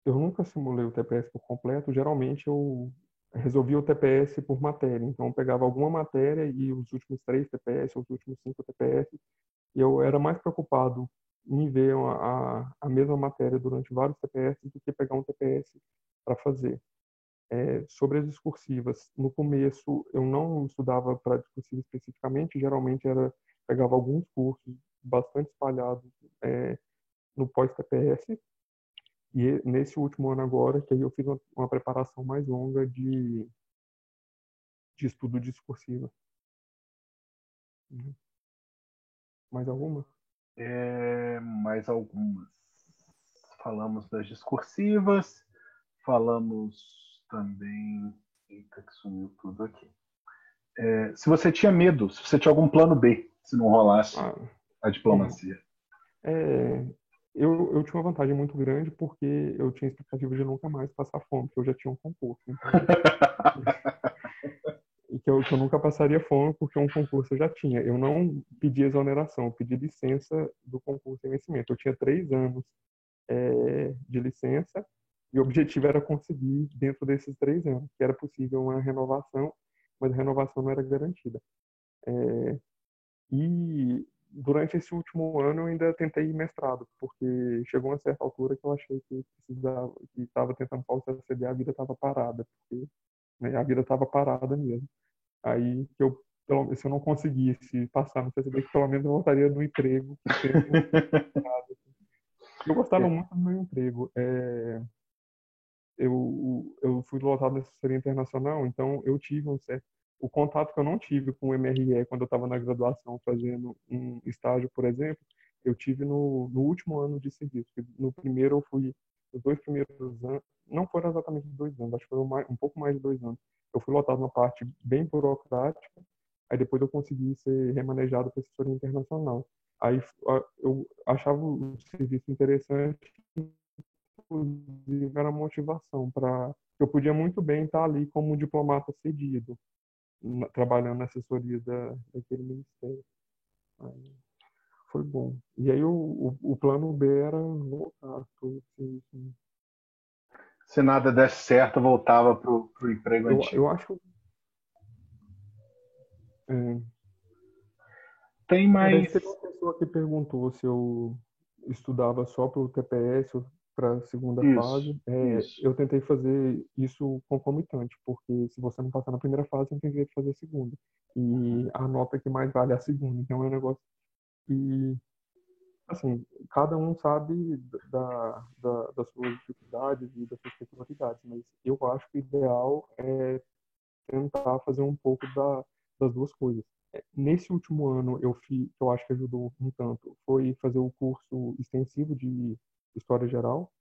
eu nunca simulei o TPS por completo. Geralmente eu resolvia o TPS por matéria. Então eu pegava alguma matéria e os últimos 3 TPS, os últimos 5 TPS, e eu era mais preocupado em ver a mesma matéria durante vários TPS do que pegar um TPS para fazer. Sobre as discursivas, no começo eu não estudava para discursiva especificamente, geralmente pegava alguns cursos bastante espalhados no pós-TPS, e nesse último ano agora, que aí eu fiz uma preparação mais longa de estudo discursiva. Mais alguma? Mais algumas. Falamos das discursivas, falamos também. Eita, que sumiu tudo aqui. Se você tinha medo, se você tinha algum plano B, se não rolasse Ah, a diplomacia. é, eu tinha uma vantagem muito grande porque eu tinha expectativa de nunca mais passar fome, porque eu já tinha um concurso. Então, e que eu nunca passaria fome porque um concurso eu já tinha. Eu não pedi exoneração, eu pedi licença do concurso em vencimento. Eu tinha 3 anos de licença e o objetivo era conseguir dentro desses 3 anos, que era possível uma renovação, mas a renovação não era garantida. E durante esse último ano eu ainda tentei mestrado, porque chegou uma certa altura que eu achei que precisava, que estava tentando falta CB, a vida estava parada, porque né, a vida estava parada mesmo. Aí que se eu não conseguisse passar no CCB, que pelo menos eu voltaria no emprego que sempre eu gostava muito do meu emprego. Eu fui lotado na assessoria internacional, então eu tive o contato que eu não tive com o MRE quando eu estava na graduação fazendo um estágio, por exemplo, eu tive no último ano de serviço. No primeiro eu fui, os 2 primeiros anos, não foram exatamente 2 anos, acho que foi um pouco mais de 2 anos. Eu fui lotado na parte bem burocrática, aí depois eu consegui ser remanejado para assessoria internacional. Aí eu achava o serviço interessante, inclusive era motivação para eu podia muito bem estar ali como um diplomata cedido, trabalhando na assessoria daquele ministério. Aí foi bom. E aí o plano B era voltar pro serviço. Se nada desse certo, voltava para o emprego Eu antigo. acho que é, Tem parece mais. que teve uma pessoa que perguntou se eu estudava só para o TPS ou para a segunda Isso, fase. isso. Eu tentei fazer isso concomitante, porque se você não passar na primeira fase, você não tem jeito de fazer a segunda. E a nota que mais vale é a segunda. Então é um negócio que, assim, cada um sabe das suas dificuldades e das suas peculiaridades, mas eu acho que o ideal é tentar fazer um pouco das duas coisas. Nesse último ano, que eu acho que ajudou um tanto, foi fazer o curso extensivo de História Geral.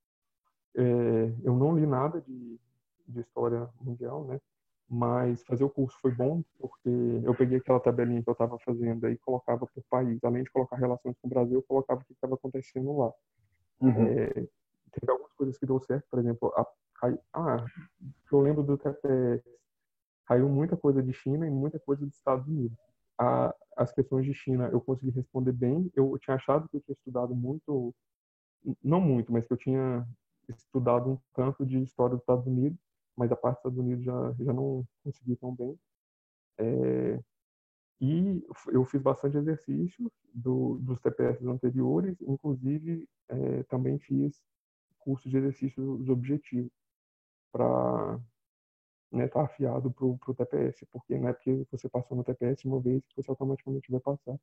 Eu não li nada de História Mundial, né? Mas fazer o curso foi bom, porque eu peguei aquela tabelinha que eu estava fazendo e colocava por país. Além de colocar relações com o Brasil, eu colocava o que estava acontecendo lá. Uhum. Teve algumas coisas que deu certo, por exemplo, eu lembro do TPS, caiu muita coisa de China e muita coisa dos Estados Unidos. As questões de China eu consegui responder bem. Eu tinha achado que eu tinha estudado muito, não muito, mas que eu tinha estudado um tanto de história dos Estados Unidos, mas a parte dos Estados Unidos já não consegui tão bem. E eu fiz bastante exercício dos TPS anteriores, inclusive também fiz curso de exercícios objetivos para tá afiado pro TPS, porque não é porque você passou no TPS uma vez que você automaticamente vai passar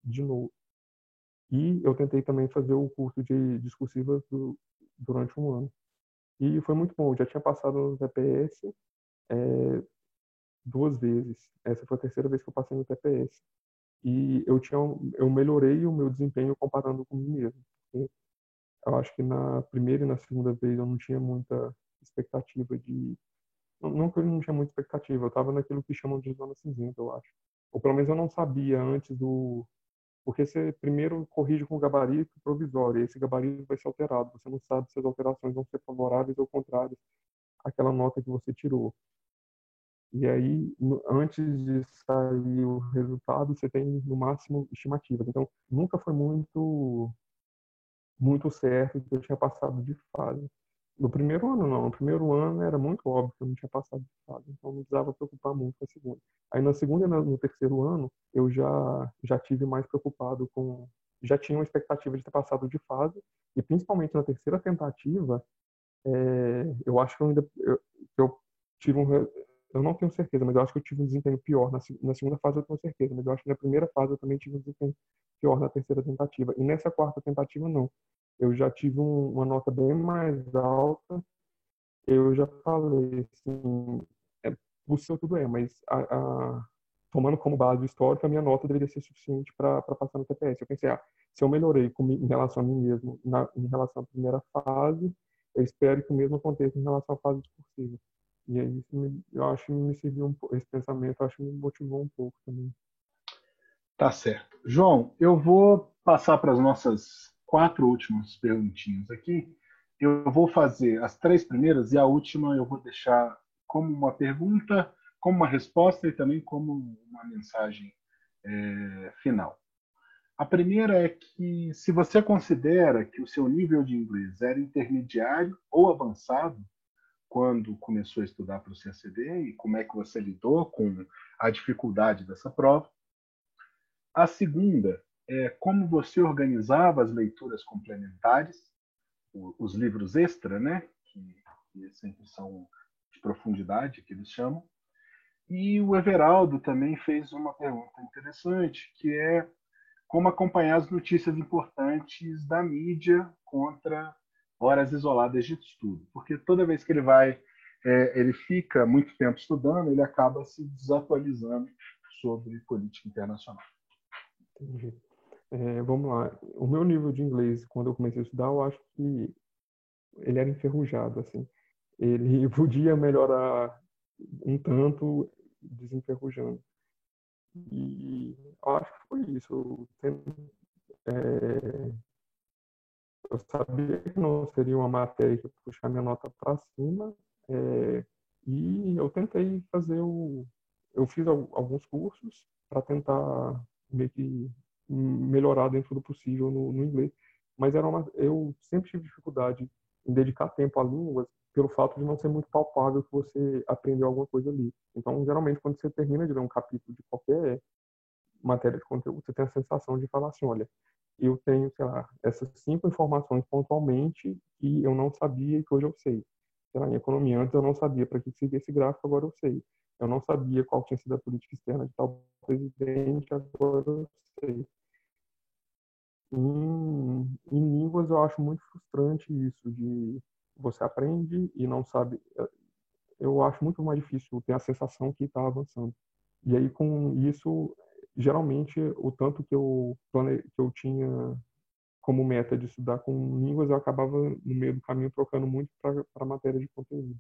de novo. E eu tentei também fazer o curso de discursivas durante um ano. E foi muito bom. Eu já tinha passado no TPS 2 vezes. Essa foi a terceira vez que eu passei no TPS. E eu melhorei o meu desempenho comparando comigo mesmo. Porque eu acho que na primeira e na segunda vez eu não tinha muita expectativa Não que eu não tinha muita expectativa, eu estava naquilo que chamam de zona cinzenta, eu acho. Ou pelo menos eu não sabia antes do. Porque você primeiro corrige com o gabarito provisório, e esse gabarito vai ser alterado. Você não sabe se as alterações vão ser favoráveis ou contrárias àquela nota que você tirou. E aí, antes de sair o resultado, você tem no máximo estimativas. Então, nunca foi muito certo que eu tinha passado de fase. No primeiro ano, não. No primeiro ano era muito óbvio que eu não tinha passado de fase, então não precisava preocupar muito com a segunda. Aí na segunda e no terceiro ano, eu já tive mais preocupado com. Já tinha uma expectativa de ter passado de fase, e principalmente na terceira tentativa, eu acho que eu tive eu não tenho certeza, mas eu acho que eu tive um desempenho pior. Na segunda fase eu tenho certeza, mas eu acho que na primeira fase eu também tive um desempenho pior na terceira tentativa. E nessa quarta tentativa, não. Eu já tive uma nota bem mais alta. Eu já falei, assim, possível tudo é, mas tomando como base o histórico, a minha nota deveria ser suficiente para passar no TPS. Eu pensei, se eu melhorei em relação a mim mesmo em relação à primeira fase, eu espero que o mesmo aconteça em relação à fase discursiva. E aí, eu acho que me serviu esse pensamento, eu acho que me motivou um pouco também. Tá certo. João, eu vou passar para as nossas 4 últimas perguntinhas aqui. Eu vou fazer as 3 primeiras e a última eu vou deixar como uma pergunta, como uma resposta e também como uma mensagem final. A primeira é que se você considera que o seu nível de inglês era intermediário ou avançado quando começou a estudar para o CACD e como é que você lidou com a dificuldade dessa prova. A segunda é como você organizava as leituras complementares, os livros extra, né? Que sempre são de profundidade, que eles chamam. E o Everaldo também fez uma pergunta interessante, que é como acompanhar as notícias importantes da mídia contra horas isoladas de estudo. Porque toda vez que ele fica muito tempo estudando, ele acaba se desatualizando sobre política internacional. Entendi. Vamos lá. O meu nível de inglês, quando eu comecei a estudar, eu acho que ele era enferrujado, assim. Ele podia melhorar um tanto desenferrujando. E eu acho que foi isso. Eu sabia que não seria uma matéria que ia puxar minha nota para cima, e eu tentei fazer Eu fiz alguns cursos para tentar meio que melhorar dentro do possível no inglês, mas eu sempre tive dificuldade em dedicar tempo a línguas pelo fato de não ser muito palpável que você aprendeu alguma coisa ali. Então, geralmente, quando você termina de ler um capítulo de qualquer matéria de conteúdo, você tem a sensação de falar assim, olha, eu tenho, sei lá, essas 5 informações pontualmente que eu não sabia e que hoje eu sei. Sei lá, em economia, antes eu não sabia para que servia esse gráfico, agora eu sei. Eu não sabia qual tinha sido a política externa de tal presidente, agora eu sei. Em línguas eu acho muito frustrante isso, de você aprende e não sabe. Eu acho muito mais difícil ter a sensação que está avançando. E aí, com isso, geralmente, o tanto que eu tinha como meta de estudar com línguas, eu acabava, no meio do caminho, trocando muito para a matéria de conteúdo.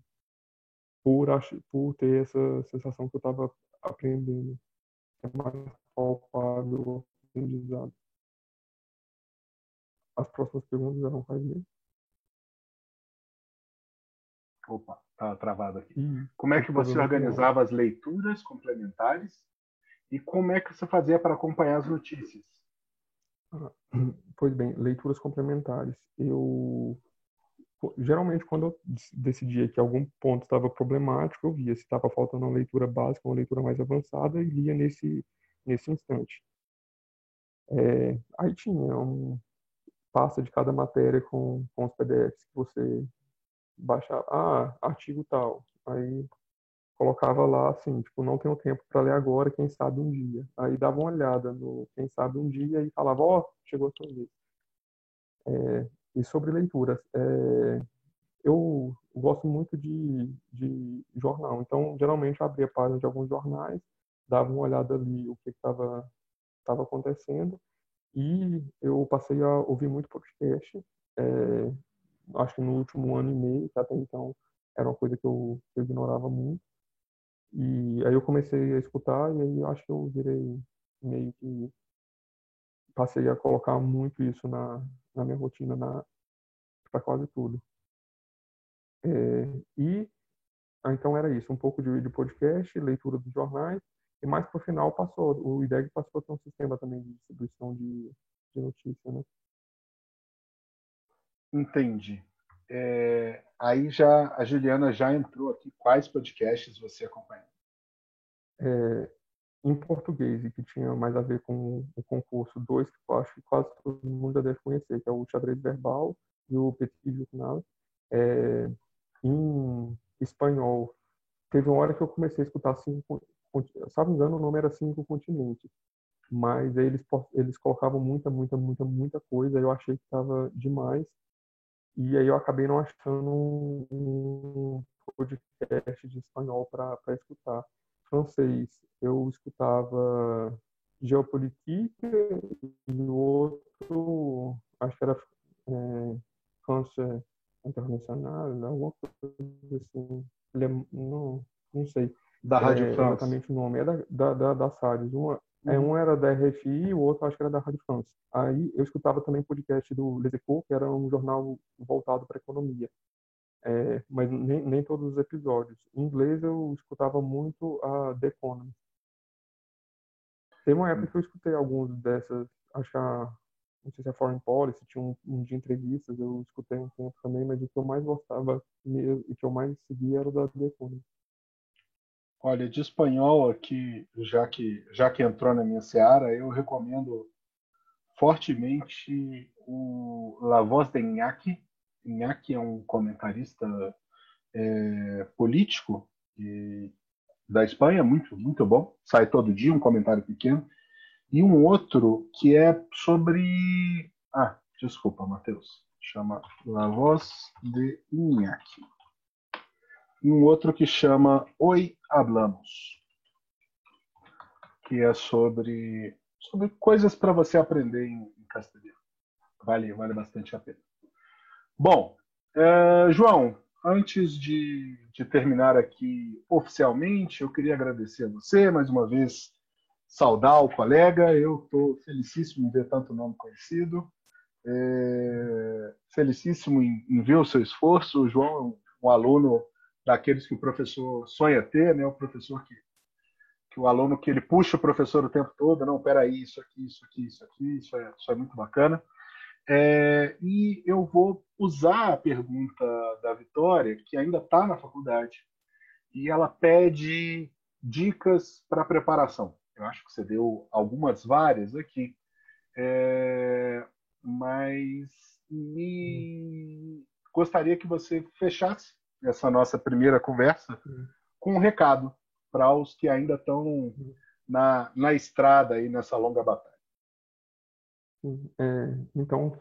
Por ter essa sensação que eu estava aprendendo. É mais palpável o aprendizado. As próximas perguntas eram quais mesmo? Opa, tá travado aqui. E Como é o que você problema de áudio. organizava as leituras complementares e como é que você fazia para acompanhar as notícias? Pois bem, leituras complementares. Geralmente, quando eu decidia que algum ponto estava problemático, eu via se estava faltando uma leitura básica, uma leitura mais avançada, e lia nesse instante. Aí tinha pasta de cada matéria com os PDFs que você baixava. Artigo tal. Aí colocava lá assim, tipo, não tenho tempo para ler agora, quem sabe um dia. Aí dava uma olhada no quem sabe um dia e falava, chegou a sua vez. E sobre leituras, eu gosto muito de jornal, então geralmente eu abria a página de alguns jornais, dava uma olhada ali o que estava acontecendo, e eu passei a ouvir muito podcast, acho que no último ano e meio, que até então era uma coisa que eu ignorava muito. E aí eu comecei a escutar e aí eu acho que eu virei meio que passei a colocar muito isso na minha rotina para quase tudo. E então era isso, um pouco de podcast, leitura dos jornais, e mais pro final passou, o IDEG passou a ter um sistema também de distribuição de notícia, né? Entendi. Aí já a Juliana já entrou aqui. Quais podcasts você acompanha? Em português, e que tinha mais a ver com o concurso 2, que eu acho que quase todo mundo já deve conhecer, que é o Xadrez Verbal e o Petit Journal. Em espanhol, teve uma hora que eu comecei a escutar cinco, se não me engano, o nome era Cinco Continentes, mas aí eles colocavam muita coisa, eu achei que estava demais, e aí eu acabei não achando um podcast de espanhol para escutar. Francês, eu escutava Geopolitique e o outro, acho que era France Internacional, alguma coisa assim. Não sei Da Rádio France. exatamente o nome. É das rádios. Uhum. Um era da RFI e o outro acho que era da Rádio France. Aí eu escutava também podcast do Les Echos, que era um jornal voltado para economia. Mas nem todos os episódios. Em inglês eu escutava muito a The Economist. Teve uma época que eu escutei alguns dessas, acho que não sei se a Foreign Policy tinha um de entrevistas, eu escutei um tempo também, mas o que eu mais gostava mesmo, e que eu mais seguia era o da The Economist. Olha, de espanhol aqui, já que entrou na minha seara, eu recomendo fortemente o La Voz de Iñaki. Iñaki é um comentarista político da Espanha, muito bom. Sai todo dia um comentário pequeno. E um outro que é sobre. Ah, desculpa, Matheus. Chama La Voz de Iñaki. E um outro que chama Oi Hablamos, que é sobre coisas para você aprender em castelhano. Vale bastante a pena. Bom, João, antes de terminar aqui oficialmente, eu queria agradecer a você mais uma vez, saudar o colega. Eu estou felicíssimo em ver tanto nome conhecido, felicíssimo em ver o seu esforço. O João é um aluno daqueles que o professor sonha ter, né? O professor que o aluno que ele puxa o professor o tempo todo, não, peraí, isso é muito bacana. E eu vou usar a pergunta da Vitória, que ainda está na faculdade, e ela pede dicas para preparação. Eu acho que você deu algumas várias aqui, mas gostaria que você fechasse essa nossa primeira conversa com um recado para os que ainda estão na estrada aí nessa longa batalha. Então,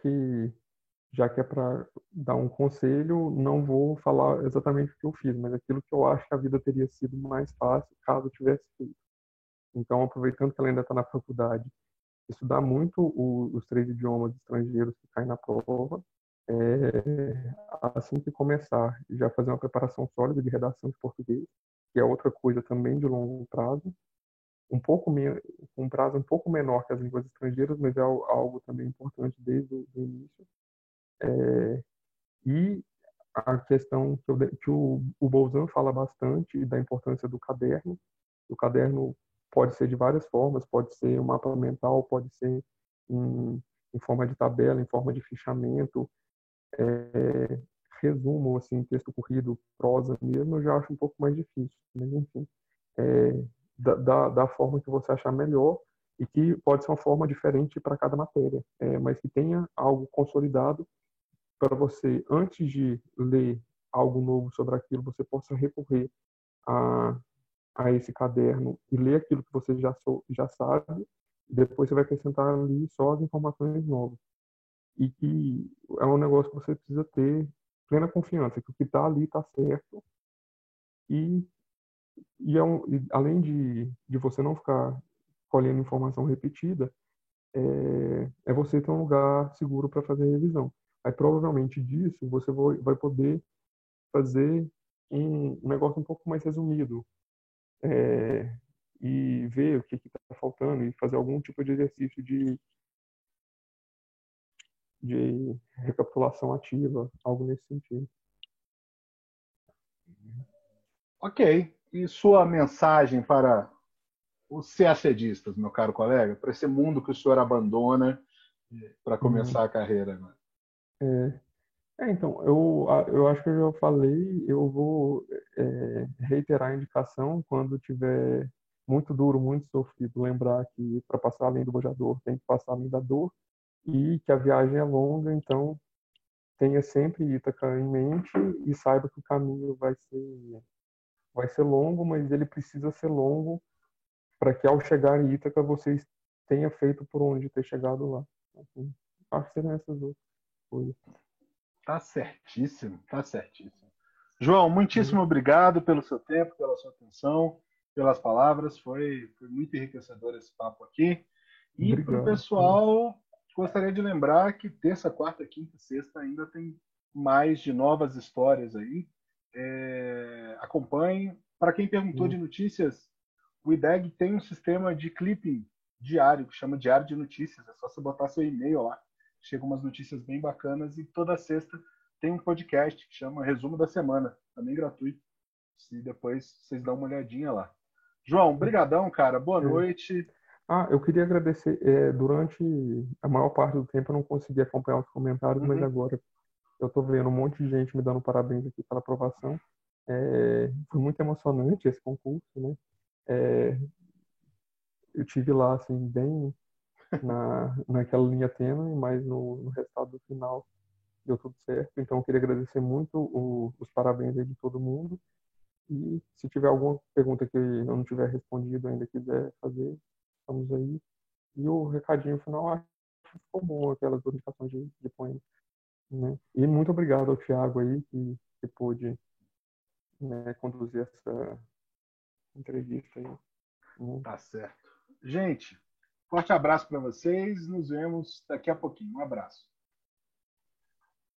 já que é para dar um conselho, não vou falar exatamente o que eu fiz, mas aquilo que eu acho que a vida teria sido mais fácil caso eu tivesse feito. Então, aproveitando que ela ainda está na faculdade, estudar muito os 3 idiomas estrangeiros que caem na prova. Assim que começar, já fazer uma preparação sólida de redação de português, que é outra coisa também de longo prazo, um prazo um pouco menor que as línguas estrangeiras, mas é algo também importante desde o início. E a questão que o Bolzan fala bastante da importância do caderno. O caderno pode ser de várias formas, pode ser um mapa mental, pode ser em forma de tabela, em forma de fichamento, resumo, assim, texto corrido, prosa mesmo, eu já acho um pouco mais difícil. Mas, enfim, da forma que você achar melhor e que pode ser uma forma diferente para cada matéria, mas que tenha algo consolidado para você, antes de ler algo novo sobre aquilo, você possa recorrer a, a esse caderno e ler aquilo que você já sabe, e depois você vai acrescentar ali só as informações novas. E que é um negócio que você precisa ter plena confiança, que o que está ali está certo, e, além de você não ficar colhendo informação repetida, é você ter um lugar seguro para fazer revisão. Aí, provavelmente disso, você vai poder fazer um negócio um pouco mais resumido, é, e ver o que está faltando e fazer algum tipo de exercício de recapitulação ativa, algo nesse sentido. Ok. E sua mensagem para os CACDistas, meu caro colega, para esse mundo que o senhor abandona para Uhum. começar a carreira agora? Então, eu acho que eu já falei, eu vou reiterar a indicação quando tiver muito duro, muito sofrido, lembrar que para passar além do bojador tem que passar além da dor e que a viagem é longa, então tenha sempre Ítaca em mente e saiba que o caminho vai ser longo, mas ele precisa ser longo para que ao chegar em Ítaca você tenha feito por onde ter chegado lá. Assim, acho que seriam essas duas coisas. Tá certíssimo, tá certíssimo. João, Né? muitíssimo obrigado pelo seu tempo, pela sua atenção, pelas palavras. Foi muito enriquecedor esse papo aqui. E para o Obrigado. pessoal, gostaria de lembrar que terça, quarta, quinta e sexta ainda tem mais de novas histórias aí. Acompanhe. Para quem perguntou de Né? notícias, o IDEG tem um sistema de clipping diário, que chama Diário de Notícias. É só você botar seu e-mail lá. Chegam umas notícias bem bacanas e toda sexta tem um podcast que chama Resumo da Semana, também gratuito. Se depois vocês dão uma olhadinha lá. João, brigadão, cara. Boa É. noite. Eu queria agradecer. Durante a maior parte do tempo eu não consegui acompanhar os comentários, mas Uhum. agora eu estou vendo um monte de gente me dando parabéns aqui pela aprovação. Foi muito emocionante esse concurso, né? É, eu tive lá, assim, bem naquela linha tênue, mas no resultado do final deu tudo certo. Então eu queria agradecer muito os parabéns aí de todo mundo. E se tiver alguma pergunta que eu não tiver respondido ainda, quiser fazer, estamos aí. E o recadinho final, acho que ficou bom, aquelas duas indicações de poema, né? E muito obrigado ao Thiago aí, que pôde, né, conduzir essa entrevista aí, né? Tá certo. Gente, forte abraço para vocês. Nos vemos daqui a pouquinho. Um abraço.